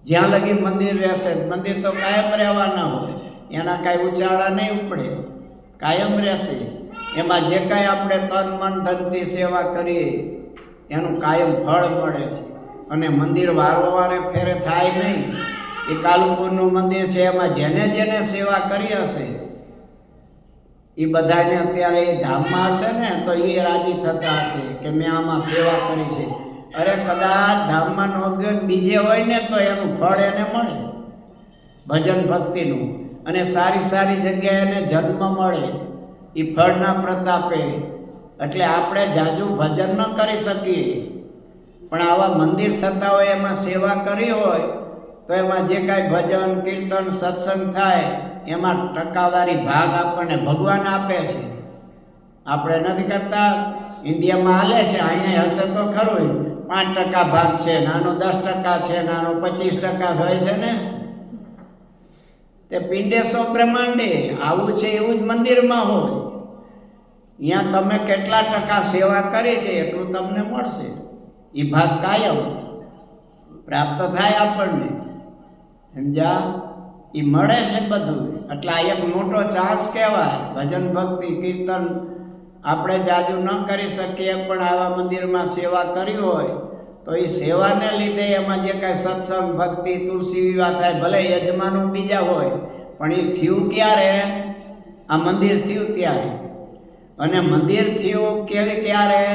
જ્યાં લગી મંદિર રહેશે, મંદિર તો કાયમ રહેવાના હોય, એના કાંઈ ઉચાળા નહીં ઉપડે, કાયમ રહેશે. એમાં જે કાંઈ આપણે તન મન ધનથી સેવા કરીએ એનું કાયમ ફળ મળે છે. અને મંદિર વારંવારે ફેરે થાય નહીં. એ કાલુપુરનું મંદિર છે, એમાં જેને જેને સેવા કરી હશે એ બધાને અત્યારે એ ધામમાં હશે ને તો એ રાજી થતા હશે કે મેં આમાં સેવા કરી છે. અરે કદાચ ધામમાં નો ગયો બીજે હોય ને તો એનું ફળ એને મળે, ભજન ભક્તિનું. અને સારી સારી જગ્યાએ એને જન્મ મળે, એ ફળના પ્રતાપે. એટલે આપણે જાજુ ભજન ન કરી શકીએ, પણ આવા મંદિર થતા હોય એમાં સેવા કરી હોય તો એમાં જે કાંઈ ભજન કીર્તન સત્સંગ થાય એમાં ટકાવારી ભાગ આપણને ભગવાન આપે છે. આપણે નથી કરતા. ઇન્ડિયામાં હાલે છે, અહીંયા હશે તો ખરું 5% ભાગ છે, નાનો 10% છે, નાનો 25% હોય છે ને. તે પિંડેશો બ્રહ્માંડે આવું છે એવું જ મંદિરમાં હોય. અહીંયા તમે કેટલા ટકા સેવા કરી છે એટલું તમને મળશે. એ ભાગ કાયમ પ્રાપ્ત થાય આપણને. સમજા? એ મળે છે બધું. એટલે આ એક મોટો ચાન્સ કહેવાય. ભજન ભક્તિ કીર્તન આપણે જાજુ ન કરી શકીએ, પણ આવા મંદિરમાં સેવા કરી હોય તો એ સેવાને લીધે એમાં જે કાંઈ સત્સંગ ભક્તિ તુલસી વિવાહ થાય, ભલે યજમાનો બીજા હોય, પણ એ થયું ક્યારે? આ મંદિર થયું ત્યારે. અને મંદિર થયું ક્યારે?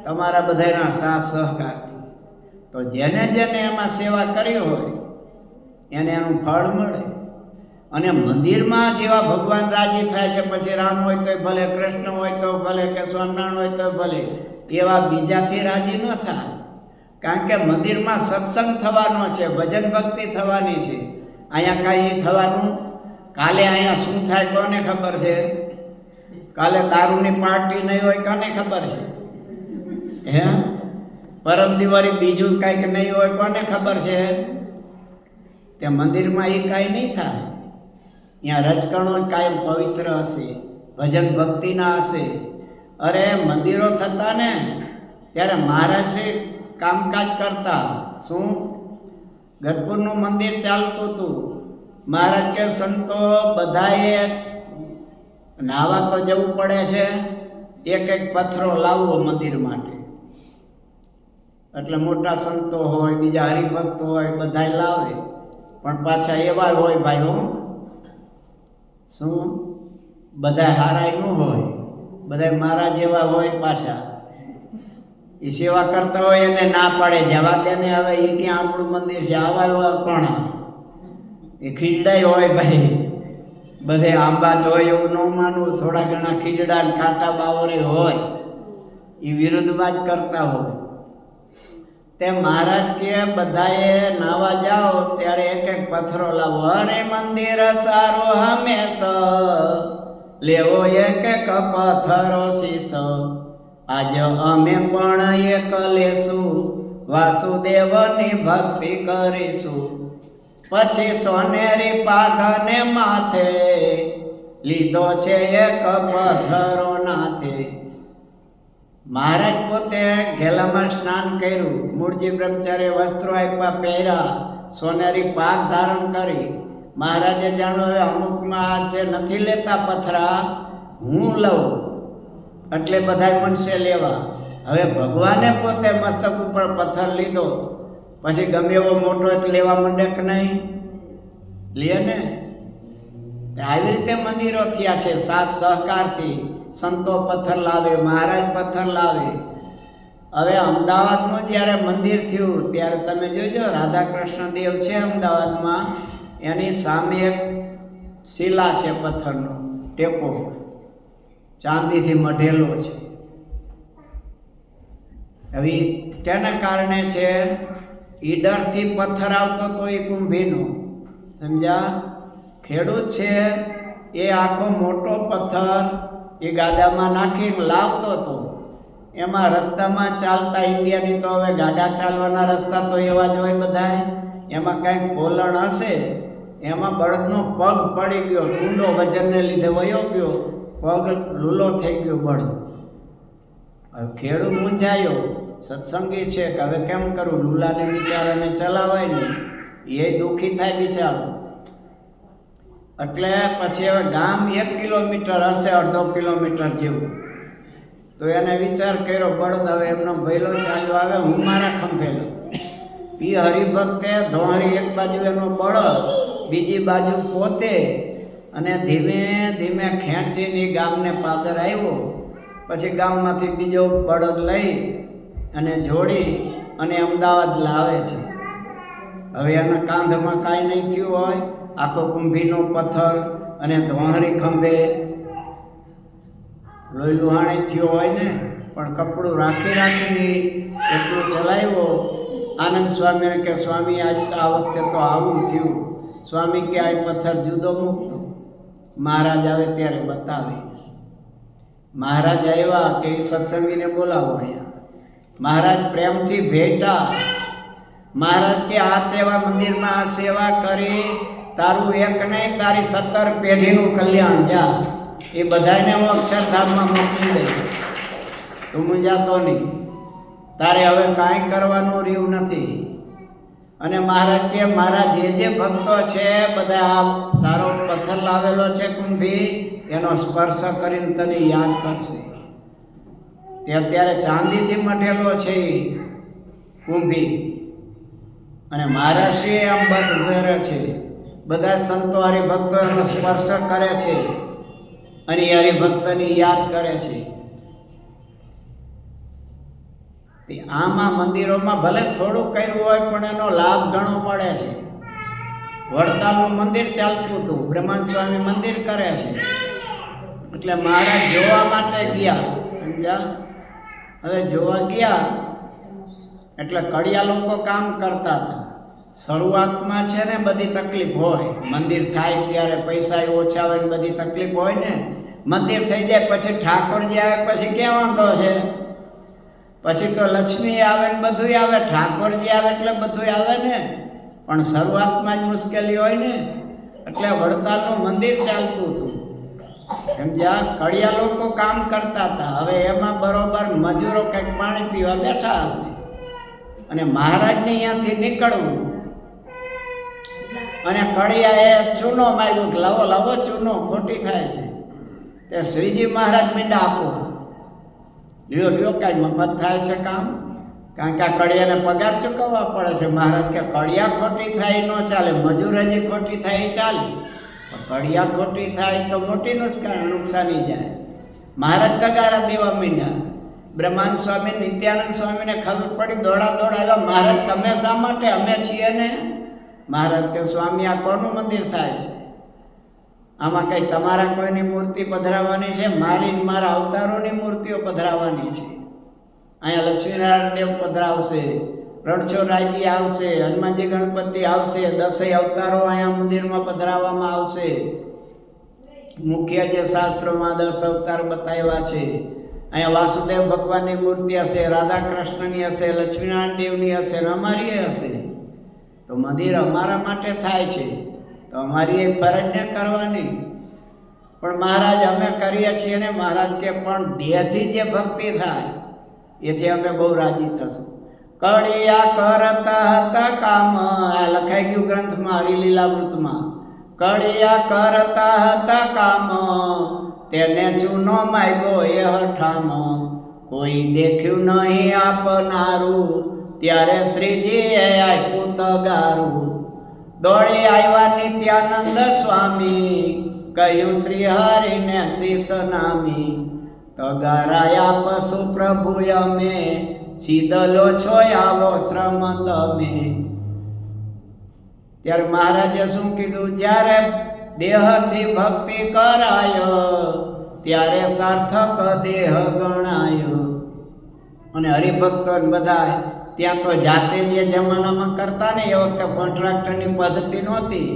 તમારા બધાના સાથ સહકારથી. તો જેને જેને એમાં સેવા કરી હોય એને એનું ફળ મળે. અને મંદિરમાં જેવા ભગવાન રાજી થાય છે, પછી રામ હોય તો ભલે, કૃષ્ણ હોય તો ભલે, કે સ્વામિનારાયણ હોય તો ભલે, એવા બીજાથી રાજી ન થાય. કારણ કે મંદિરમાં સત્સંગ થવાનો છે, ભજન ભક્તિ થવાની છે. અહીંયા કાંઈ થવાનું? કાલે અહીંયા શું થાય કોને ખબર છે? કાલે દારૂની પાર્ટી નહીં હોય કોને ખબર છે? હે, પરમ દિવાળી બીજું કાંઈક નહીં હોય કોને ખબર છે? તે મંદિરમાં એ કાંઈ નહીં થાય. ત્યાં રજકણો જ કાયમ પવિત્ર હશે, ભજન ભક્તિના હશે. અરે મંદિરો થતા ને ત્યારે મહારાજે કામકાજ કરતા. શું? ગઢપુરનું મંદિર ચાલતું હતું. મહારાજ કે સંતો બધાએ નાવા તો જવું પડે છે, એક એક પથ્થરો લાવવો મંદિર માટે. એટલે મોટા સંતો હોય, બીજા હરિભક્તો હોય, બધા લાવે. પણ પાછા એવા હોય ભાઈઓ, શું? બધા હારાય ન હોય, બધા મારા જેવા હોય. પાછા એ સેવા કરતા હોય એને ના પાડે, જવા દે ને, હવે એ ક્યાં આપણું મંદિર છે, આવા એવા કોણ? એ ખીજડાય હોય ભાઈ, બધે આંબા જ હોય એવું ન માનવું. થોડા ઘણા ખીજડા કાંટા બાવરે હોય, એ વિરુદ્ધમાં જ કરતા હોય. તે મહારાજ કે બધાએ નાવા જાઓ ત્યારે એક એક પથ્થરો લાવો. અરે મંદિર સારો હંમેશા લેવો એક એક પથ્થરો શીશો. આજ અમે પણ એક લેશું, વાસુદેવની ભક્તિ કરીશું. પછી સોનેરી પાઘને માથે લીધો છે એક પથ્થરો નાથે. મહારાજ પોતે ઘેલામાં સ્નાન કર્યું, મૂળજી બ્રહ્મચારી વસ્ત્રો આપ્યા, પહેર્યા, સોનેરી પાક ધારણ કરી. મહારાજે જાણો હવે અમુકમાં છે નથી લેતા પથરા, હું લઉં એટલે બધા મનસે લેવા. હવે ભગવાને પોતે મસ્તક ઉપર પથ્થર લીધો, પછી ગમે એવો મોટો એટલે લેવા માંડે કે નહીં? લે ને. આવી રીતે મંદિરો થયા છે સાથ સહકારથી. સંતો પથ્થર લાવે, મહારાજ પથ્થર લાવે. હવે અમદાવાદનું જ્યારે મંદિર થયું ત્યારે તમે જોજો, રાધા કૃષ્ણ દેવ છે અમદાવાદમાં, એની સામે એક શિલા છે, પથ્થરનો ટેકો ચાંદીથી મઢેલો છે. હવે તેના કારણે છે ઈડરથી પથ્થર આવતો તો એ કુંભીનો. સમજ્યા? ખેડૂત છે એ આખો મોટો પથ્થર એ ગાડામાં નાખીને લાવતો હતો. એમાં રસ્તામાં ચાલતા, ઇન્ડિયાની તો હવે ગાડા ચાલવાના રસ્તા તો એવા જ હોય બધા. એમાં કાંઈક પોલણ હશે, એમાં બળદનો પગ પડી ગયો, ઊંડો વજનને લીધે વયો ગયો, પગ લૂલો થઈ ગયો બળદ. હવે ખેડૂત મૂંઝાયો, સત્સંગી છે કે હવે કેમ કરું, લૂલાને બિચારાને ચલાવાય ને, એ દુઃખી થાય બિચારો. એટલે પછી હવે ગામ 1 કિલોમીટર હશે, 1.5 કિલોમીટર જેવું. તો એને વિચાર કર્યો, બળદ હવે એમનો ભયલો ચાલ્યો આવે, હું મારા ખંભે લઉં. એ હરિભક્તે ધોવારી એક બાજુ એનો બળદ, બીજી બાજુ પોતે, અને ધીમે ધીમે ખેંચીને ગામને પાદર આવ્યો. પછી ગામમાંથી બીજો બળદ લઈ અને જોડી અને અમદાવાદ લાવે છે. હવે એના કાંધમાં કાંઈ નહીં થયું હોય, આખો કુંભીનો પથ્થર અને ધોવારી ખંભે. લોહી લુહાણી થયો હોય ને પણ કપડું રાખી રાખીને એટલું ચલાવ્યો. આનંદ સ્વામીને કે સ્વામી આજ આ વખતે તો આવું થયું. સ્વામી કે આ પથ્થર જુદો મૂકતો. મહારાજ આવે ત્યારે બતાવે. મહારાજ આવ્યા કે સત્સંગીને બોલાવો અહીંયા. મહારાજ પ્રેમથી ભેટા. મહારાજ કે આ તેવા મંદિરમાં આ સેવા કરી તારું એક નહીં તારી 17 પેઢીનું કલ્યાણ જા. એ બધાને હું અક્ષરધામમાં મોકલી દઈશ. તું મૂંઝાતો નહીં. તારે હવે કાંઈ કરવાનું રહ્યું નથી. અને મહારાજ કે મારા જે ભક્તો છે બધા આ તારો પથ્થર લાવેલો છે કુંભી એનો સ્પર્શ કરીને તને યાદ કરશે. તે અત્યારે ચાંદીથી મઢેલો છે કુંભી. અને મહારાષ્ટ્રીય આમ બધ છે. બધા સંતો હરિભક્તો એનો સ્પર્શ કરે છે અને હરિભક્તની યાદ કરે છે. આમાં મંદિરોમાં ભલે થોડું કર્યું હોય પણ એનો લાભ ઘણો મળે છે. વડતાલનું મંદિર ચાલતું હતું, બ્રહ્માંડ સ્વામી મંદિર કરે છે. એટલે મહારાજ જોવા માટે ગયા. સમજ્યા? હવે જોવા ગયા એટલે કડિયા લોકો કામ કરતા હતા. શરૂઆતમાં છે ને બધી તકલીફ હોય. મંદિર થાય ત્યારે પૈસા ઓછા હોય ને બધી તકલીફ હોય ને. મંદિર થઈ જાય પછી ઠાકોરજી આવે પછી ક્યાં વાંધો છે? પછી તો લક્ષ્મી આવે ને બધું આવે. ઠાકોરજી આવે એટલે બધું આવે ને. પણ શરૂઆતમાં જ મુશ્કેલી હોય ને. એટલે વડતાલનું મંદિર ચાલતું હતું. સમજ્યા? કડિયા લોકો કામ કરતા હતા. હવે એમાં બરોબર મજૂરો કંઈક પાણી પીવા બેઠા હશે અને મહારાજને અહીંયાથી નીકળવું અને કડિયાએ ચૂનો માગ્યો કે લાવો લાવો ચૂનો, ખોટી થાય છે. તે શ્રીજી મહારાજ મીંડા આપો. લ્યો લ્યો કાંઈ મફત થાય છે કામ? કારણ કે આ કડિયાને પગાર ચૂકવવા પડે છે. મહારાજ કે કડિયા ખોટી થાય ન ચાલે, મજૂરજી ખોટી થાય એ ચાલે, કડિયા ખોટી થાય તો મોટી નુકસાની જાય. મહારાજ તગારા દેવા મીંડા. બ્રહ્માંડ સ્વામી નિત્યાનંદ સ્વામીને ખબર પડી, દોડા આવ્યા. મહારાજ તમે શા માટે? અમે છીએ ને. મહારાજ કે સ્વામી આ કોનું મંદિર થાય છે? આમાં કઈ તમારા કોઈની મૂર્તિ પધરાવવાની છે? મારા અવતારોની મૂર્તિઓ પધરાવવાની છે. અહીંયા લક્ષ્મીનારાયણ દેવ પધરાવશે, રણછોડરાયજી આવશે, હનુમાનજી ગણપતિ આવશે, 10 અવતારો અહીંયા મંદિરમાં પધરાવવામાં આવશે. મુખ્ય જે શાસ્ત્રોમાં 10 અવતાર બતાવ્યા છે. અહીંયા વાસુદેવ ભગવાનની મૂર્તિ હશે, રાધા કૃષ્ણની હશે, લક્ષ્મીનારાયણ દેવની હશે ને અમારી હશે. તો મંદિર અમારા માટે થાય છે તો અમારી એ ફરજને કરવાની. પણ મહારાજ અમે કરીએ છીએ ને. મહારાજ કે પણ દેહથી જે ભક્તિ થાય એથી અમે બહુ રાજી થશું. કળિયા કરતા હતા કામ. આ લખાઈ ગયું ગ્રંથમાં હરિલીલામૃતમાં. કળિયા કરતા હતા કામ, તેને ચૂનો માગ્યો એ હઠામ. કોઈ દેખ્યું નહીં આપનારું, ત્યારે શ્રીજીએ આપ્યું તગારું. દોડી આવ્યા નિત્યાનંદ સ્વામી, કહ્યું શ્રી હરિને શીશ નામી. તગારાયા પશુ પ્રભુ અમે, સીધલો છો આવો શ્રમ તમે. ત્યારે મહારાજે શું કીધું? જ્યારે દેહથી ભક્તિ કરાય ત્યારે સાર્થક દેહ ગણાય. અને હરિભક્તો બધા ત્યાં તો જાતે જે જમાનામાં કરતા ને એ વખતે કોન્ટ્રાક્ટરની પદ્ધતિ નહોતી.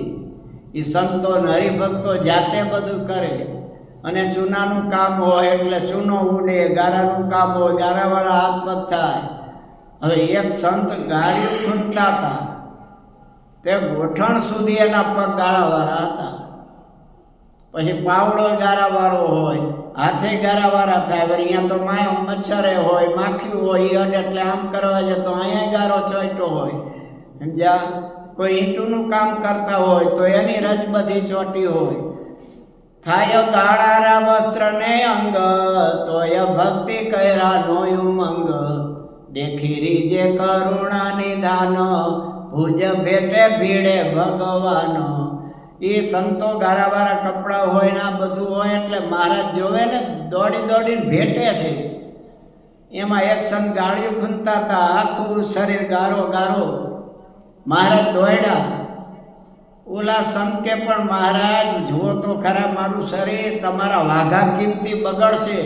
એ સંતો ને હરિભક્તો જાતે બધું કરે. અને ચૂનાનું કામ હોય એટલે ચૂનો ઉડે, ગારાનું કામ હોય ગારાવાળા હાથ પગ થાય. હવે એક સંત ગાડી ખૂંદતા હતા, તે ગોઠણ સુધી એના પગ ગાળાવાળા હતા. પછી પાવડો ગારાવાળો હોય, હાથે ગારાવાળા થાય. વળી અહીંયા તો મચ્છરે હોય, માખી હોય, અને એટલે આમ કરવા જાય તો અહીંયા ગારો ચોંટ્યો હોય. સમજ્યા? કોઈ ઈંટુનું કામ કરતા હોય તો એની રજ બધી ચોટી હોય. થાય ગાળારા વસ્ત્ર ને અંગ, તોય ભક્તિ કર્યા નો ઉમંગ. દેખી રીજે કરુણા નિધાન, ભુજ ભેટે ભીડે ભગવાન. એ સંતો ગારાવાળા કપડા હોય ને આ બધું હોય એટલે મહારાજ જોવે ને દોડીને ભેટે છે. એમાં એક સંત ગાળિયું ખૂંદતા હતા, આખું શરીર ગારો. મહારાજ દોડ્યા. ઓલા સંત કે પણ મહારાજ જુઓ તો ખરા મારું શરીર, તમારા વાઘા કિંમતી બગડશે.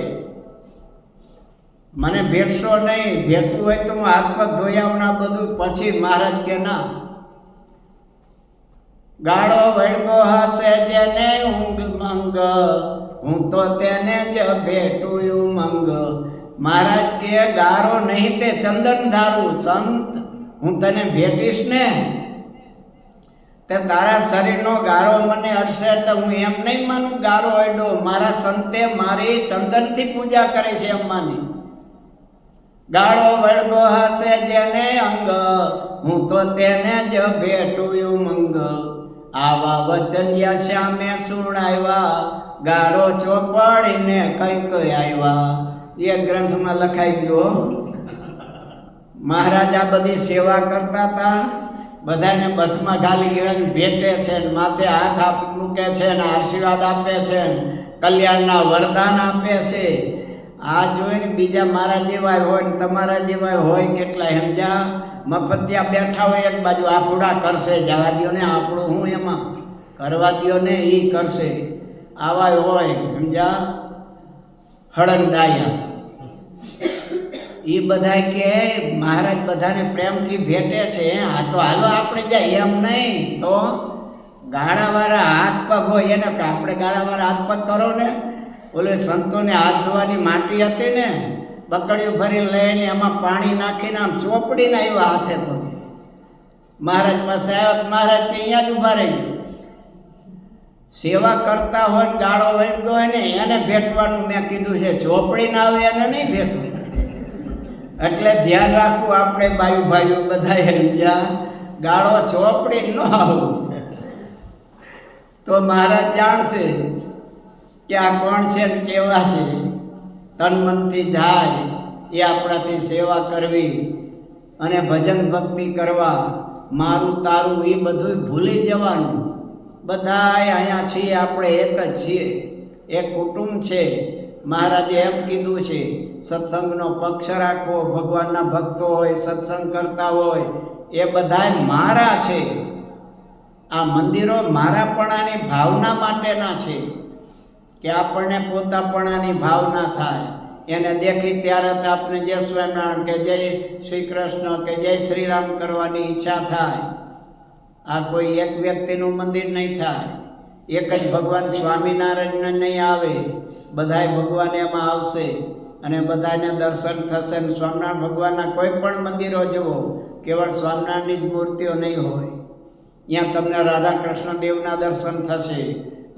મને ભેટશો નહીં, ભેટવું હોય તો હું હાથ પગ ધોઈ આવું ના બધું. પછી મહારાજ કે ના, ગાળો વળગો હશે જેને ઊંઘ મંગ, હું તો તેને જ ભેટું ઉમંગ. મહારાજ કે ગારો નહીં તે ચંદન ધારું, સંત હું તને ભેટીશ ને તે તારા શરીરનો ગારો મને અડશે તો હું એમ નહીં માનું ગારો અડ્યો. મારા સંતે મારી ચંદનથી પૂજા કરે છે એમ માની. ગાળો વળગો હશે જેને અંગ, હું તો તેને જ ભેટું ઉમંગ. આવા વચન શ્યામે સુણાવ્યા, ગારો ચોપડીને કંઈક આવ્યા. એ ગ્રંથમાં લખાઈ ગયો. મહારાજ આ બધી સેવા કરતા હતા, બધાને બસમાં ગાલી ગીરાને ભેટે છે, માથે હાથ મૂકે છે ને આશીર્વાદ આપે છે, કલ્યાણના વરદાન આપે છે. આ જોઈને બીજા મારા જેવા હોય ને તમારા જેવા હોય કેટલા સમજ્યા. મફતિયા બેઠા હોય એક બાજુ આફુડા કરશે, જવા દો ને આપણું હું એમાં, કરવા દો ને એ કરશે. આવા હોય સમજ્યા હળંગડાયા. એ બધા કે મહારાજ બધાને પ્રેમથી ભેટે છે. આ તો હાલો આપણે જાય એમ નહીં, તો ગાળાવાળા હાથ પગ હોય એને કે આપણે ગાળાવાળા હાથ પગ કરો ને. ઓલે સંતોને હાથ ધોવાની માટી હતી ને, બકડીઓ ભરી લઈને એમાં પાણી નાખીને આમ ચોપડીને આવ્યા હાથે પગે. મહારાજ પાસે આવ્યા, મહારાજ કે અહીંયા જ ઊભા રહી ગયો. સેવા કરતા હોય ગાળો વળગ્યો હોય ને એને ભેટવાનું મેં કીધું છે, ચોપડી ના આવે એને નહીં ભેટવું. એટલે ધ્યાન રાખવું આપણે બાયુ ભાઈઓ બધા સમજ્યા, ગાળો ચોપડી ન આવું તો મહારાજ જાણશે કે આ કોણ છે ને કેવા છે. તન મનથી જાય એ આપણાથી સેવા કરવી અને ભજન ભક્તિ કરવા, મારું તારું એ બધું ભૂલી જવાનું. બધાય અહીંયા છીએ, આપણે એક જ છીએ, એક કુટુંબ છે. મહારાજે એમ કીધું છે, સત્સંગનો પક્ષ રાખવો. ભગવાનના ભક્તો હોય, સત્સંગ કરતા હોય, એ બધાય મારા છે. આ મંદિરો મારાપણાની ભાવના માટેના છે, કે આપણને પોતાપણાની ભાવના થાય. એને દેખી ત્યારે તો આપણે જય સ્વામિનારાયણ કે જય શ્રી કૃષ્ણ કે જય શ્રી રામ કરવાની ઈચ્છા થાય. આ કોઈ એક વ્યક્તિનું મંદિર નહીં થાય, એક જ ભગવાન સ્વામિનારાયણને નહીં આવે, બધાય ભગવાન એમાં આવશે અને બધાને દર્શન થશે. સ્વામિનારાયણ ભગવાનના કોઈ પણ મંદિરો જુઓ, કેવળ સ્વામિનારાયણની જ મૂર્તિઓ નહીં હોય. ત્યાં તમને રાધા કૃષ્ણ દેવના દર્શન થશે,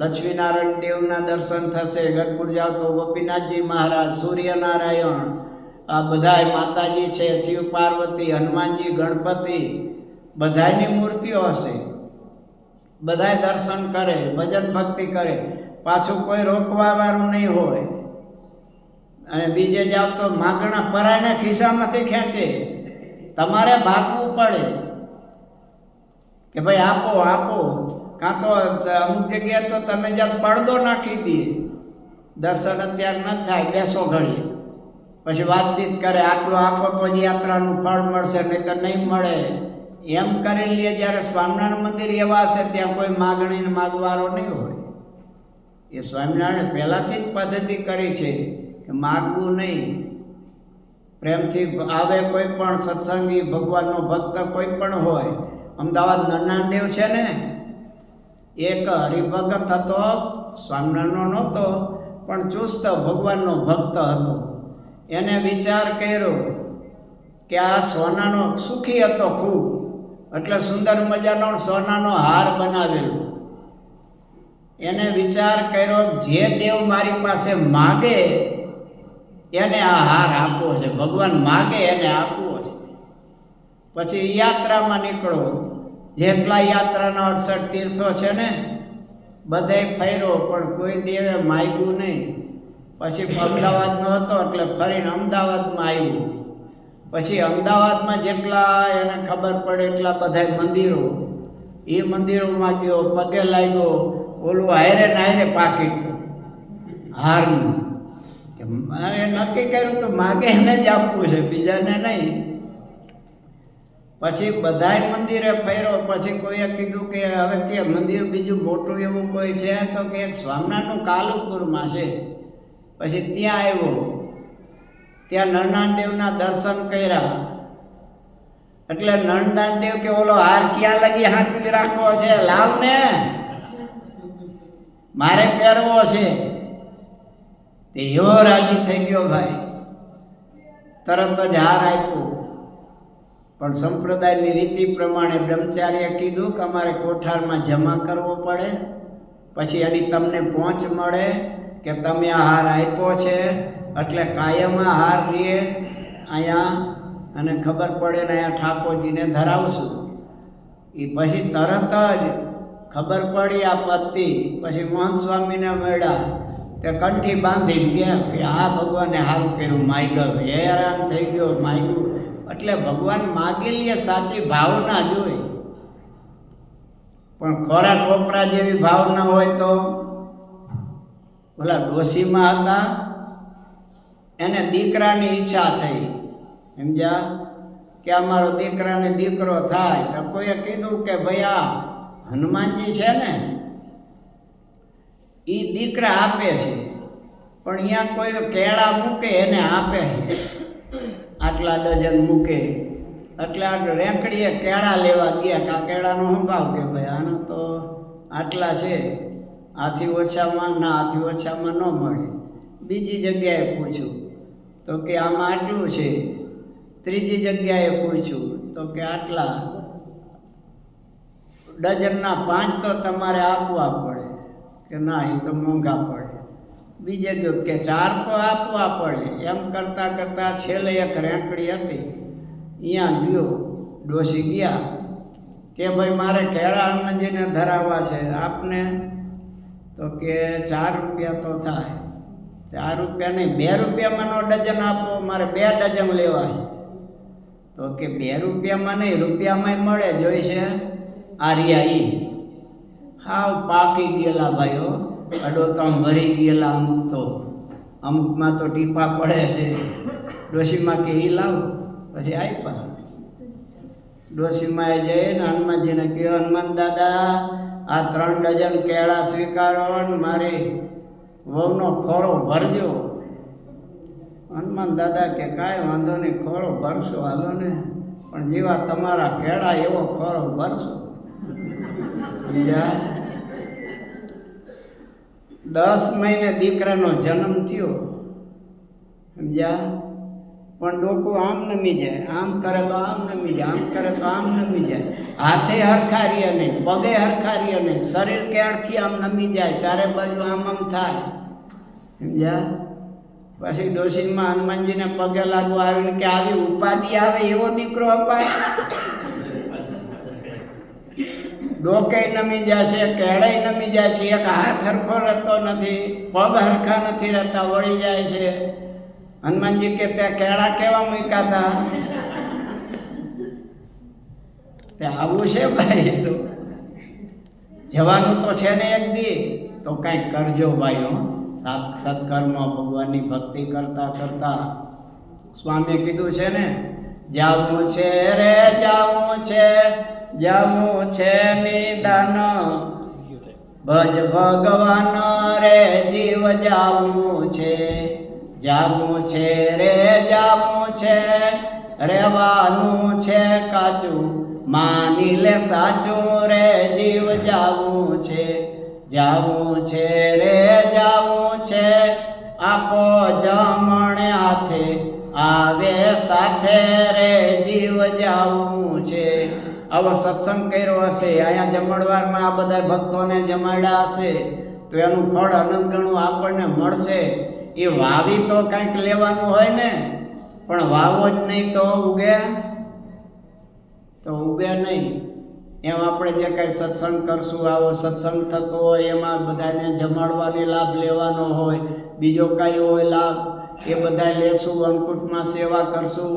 લક્ષ્મીનારાયણ દેવના દર્શન થશે. ગઢપુર જાઓ તો ગોપીનાથજી મહારાજ, સૂર્યનારાયણ, આ બધાય માતાજી છે, શિવ પાર્વતી, હનુમાનજી, ગણપતિ, બધાયની મૂર્તિઓ હશે. બધાય દર્શન કરે, ભજન ભક્તિ કરે, પાછું કોઈ રોકવા વાળું નહીં હોય. અને બીજે જાવ તો માગણા પરાયને ખિસ્સામાંથી ખેંચે, તમારે ભાગવું પડે કે ભાઈ આપો આપો. કાં તો અમુક જગ્યાએ તો તમે જ્યાં પડદો નાખી દઈએ, દર્શન અત્યારે ન થાય, બેસો ઘડીએ, પછી વાતચીત કરે, આટલું આપો તો જ યાત્રાનું ફળ મળશે, નહીં તો નહીં મળે. એમ કરી લઈએ. જ્યારે સ્વામિનારાયણ મંદિર એવા હશે ત્યાં કોઈ માગણી માગવારો નહીં હોય. એ સ્વામિનારાયણ પહેલાંથી જ પદ્ધતિ કરી છે કે માગવું નહીં. પ્રેમથી આવે કોઈ પણ સત્સંગી, ભગવાનનો ભક્ત કોઈ પણ હોય. અમદાવાદ નરનાદેવ છે ને, એક હરિભગત હતો, સ્વામિનારાયણનો નહોતો પણ ચુસ્ત ભગવાનનો ભક્ત હતો. એને વિચાર કર્યો કે આ સોનાનો સુખી હતો ખૂબ, એટલે સુંદર મજાનો સોનાનો હાર બનાવેલો. એને વિચાર કર્યો જે દેવ મારી પાસે માગે એને આ હાર આપવો છે, ભગવાન માગે એને આપવો છે. પછી યાત્રામાં નીકળો. જેટલા યાત્રાના 68 તીર્થો છે ને બધે ફર્યો, પણ કોઈ દેવે માગ્યું નહીં. પછી અમદાવાદનો હતો એટલે ફરીને અમદાવાદમાં આવ્યું. પછી અમદાવાદમાં જેટલા એને ખબર પડે એટલા બધા મંદિરો, એ મંદિરોમાં ગયો, પગે લાગ્યો. ઓલું હારે ને હારે પાકીટ હારનું કે મારે નક્કી કર્યું તો માગે એને જ આપવું છે, બીજાને નહીં. પછી બધાય મંદિરે ફર્યો. પછી કોઈએ કીધું કે હવે કે મંદિર બીજું મોટું એવું કોઈ છે તો કે સ્વામિનારાયણનું કાલુપુરમાં છે. પછી ત્યાં આવ્યો. ત્યાં નરનાળદેવના દર્શન કર્યા. એટલે નરનાળદેવ કે ઓલો હાર ક્યાં લગી હાંચવી રાખવો છે, લાવ ને, મારે પહેરવો છે. તે એવો રાજી થઈ ગયો ભાઈ, તરત જ હાર આપ્યો. પણ સંપ્રદાયની રીતિ પ્રમાણે બ્રહ્મચારીએ કીધું કે અમારે કોઠારમાં જમા કરવો પડે, પછી એની તમને પહોંચ મળે કે તમે આ હાર આપ્યો છે, એટલે કાયમ આ હાર રહીએ અહીંયા, અને ખબર પડે ને અહીંયા ઠાકોરજીને ધરાવશું. એ પછી તરત જ ખબર પડી આ પતિ. પછી મહંત સ્વામીને મળ્યા, તે કંઠી બાંધીને ગયા કે આ ભગવાને સારું કર્યું, માગ્યું, હેરાન થઈ ગયો, માગ્યું. એટલે ભગવાન માગી લે, સાચી ભાવના જોઈ. પણ ખોરા ટોપરા જેવી ભાવના હોય તો ઓલા ડોશીમાં હતા, એને દીકરાની ઈચ્છા થઈ, સમજ્યા, કે અમારો દીકરાને દીકરો થાય. તો કોઈએ કીધું કે ભાઈ આ હનુમાનજી છે ને એ દીકરા આપે છે, પણ અહીંયા કોઈ કેળા મૂકે એને આપે છે, આટલા ડઝન મૂકે. એટલે આ રેંકડીએ કેળા લેવા ગયા કે આ કેળાનો શું ભાવ, કે ભાઈ આનો તો આટલા છે, આથી ઓછામાં ના, આથી ઓછામાં ન મળે. બીજી જગ્યાએ પૂછ્યું તો કે આમાં આટલું છે. ત્રીજી જગ્યાએ પૂછ્યું તો કે આટલા. ડઝનના 5 તો તમારે આપવા પડે, કે ના એ તો મોંઘા પડે. બીજે ગયો કે 4 તો આપવા પડે. એમ કરતાં કરતાં છેલ્લે એક રેંકડી હતી, અહીંયા ગયો. ડોશી ગયા કે ભાઈ મારે કેળા હનુમાનજીને ધરાવવા છે, આપને. તો કે 4 રૂપિયા તો થાય. 4 રૂપિયા નહીં, 2 રૂપિયામાં નો ડઝન આપો, મારે 2 ડઝન લેવા છે. તો કે 2 રૂપિયામાં નહીં, રૂપિયામાં મળે જોઈશે. આર્યા ઈ હાવ પાકી ગયેલા ભાઈઓ, અડો તો આમ ભરી ગયેલા, અમુકમાં તો ટીપા પડે છે. ડોશીમાં કે ઈ લાવ, પછી આપ્યા. ડોશીમાએ જઈને હનુમાનજીને કહ્યું, હનુમાન દાદા આ 3 ડઝન કેળા સ્વીકારો ને મારી વહુનો ખોરો ભરજો. હનુમાન દાદા કે કાંઈ વાંધો નહીં, ખોરો ભરશો, હાલો ને, પણ જેવા તમારા કેળા એવો ખોરો ભરશો. 10 મહિને દીકરાનો જન્મ થયો, સમજ્યા. પણ ડોકું આમ નમી જાય, આમ કરે તો આમ નમી જાય, આમ કરે તો આમ નમી જાય. હાથે હરખારીએ નહીં, પગે હરખારીએ નહીં, શરીર ક્યારથી આમ નમી જાય, ચારે બાજુ આમ આમ થાય, સમજ્યા. પછી ડોશીમાં હનુમાનજીને પગે લાગવા આવીને કે આવી ઉપાધિ આવે એવો દીકરો અપાય. ડોકે નમી જાય છે, કેળાઈ નમી જાય છે, એક હાથ હરખો રહેતો નથી, પગ હરખા નથી રહેતા, વળી જાય છે. હનુમાનજી કે તે કેળા કેવા મૂક્યા હતા, તે આવું છે ભાઈ. તો જવાનું તો છે ને એક દી, તો કંઈક કરજો ભાઈઓ. સત્કર્મ ભગવાનની ભક્તિ કરતા કરતા સ્વામીએ કીધું છે ને, જાવું છે રે જાવું છે, જાવું છે નિદાન, ભજ ભગવાન રે જીવ જાવું છે. જાવું છે રે જાવું છે, રહેવાનું છે કાચું, માની લે સાચું રે જીવ જાવું છે. જાવું છે રે જાવું છે, આપો જમણે હાથે, આવે સાથે રે જીવ જાવું છે. આવો સત્સંગ કર્યો હશે, અહીંયા જમણવારમાં આ બધા ભક્તોને જમાડ્યા હશે, તો એનું ફળ અનંત ગણું આપણને મળશે. એ વાવી તો કંઈક લેવાનું હોય ને, પણ વાવો જ નહીં તો ઉગે, તો ઉગે નહીં. એમ આપણે જે કાંઈ સત્સંગ કરશું, આવો સત્સંગ થતો હોય એમાં બધાને જમાડવાની લાભ લેવાનો હોય, બીજો કાંઈ હોય લાભ એ બધા લેશું, અંકુટમાં સેવા કરશું,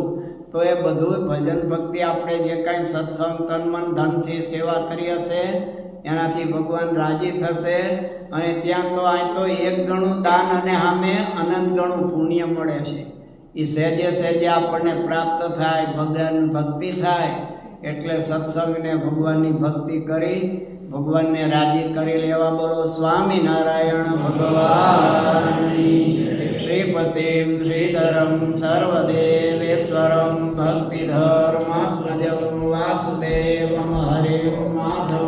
તો એ બધું ભજન ભક્તિ આપણે જે કાંઈ સત્સંગ તન મન ધનથી સેવા કરી હશે એનાથી ભગવાન રાજી થશે. અને ત્યાં તો આ તો 1 ગણું દાન અને સામે અનંત ગણું પુણ્ય મળે છે. એ સહેજે સહેજે આપણને પ્રાપ્ત થાય, ભગવાન ભક્તિ થાય. એટલે સત્સંગને ભગવાનની ભક્તિ કરી ભગવાનને રાજી કરી લેવા. બોલો સ્વામિનારાયણ ભગવાનની. શ્રીપતિમ શ્રીધરમ સર્વદેવેશ્વરમ ભક્તિધર્માત્મજમ વાસુદેવમ હરિ માધવ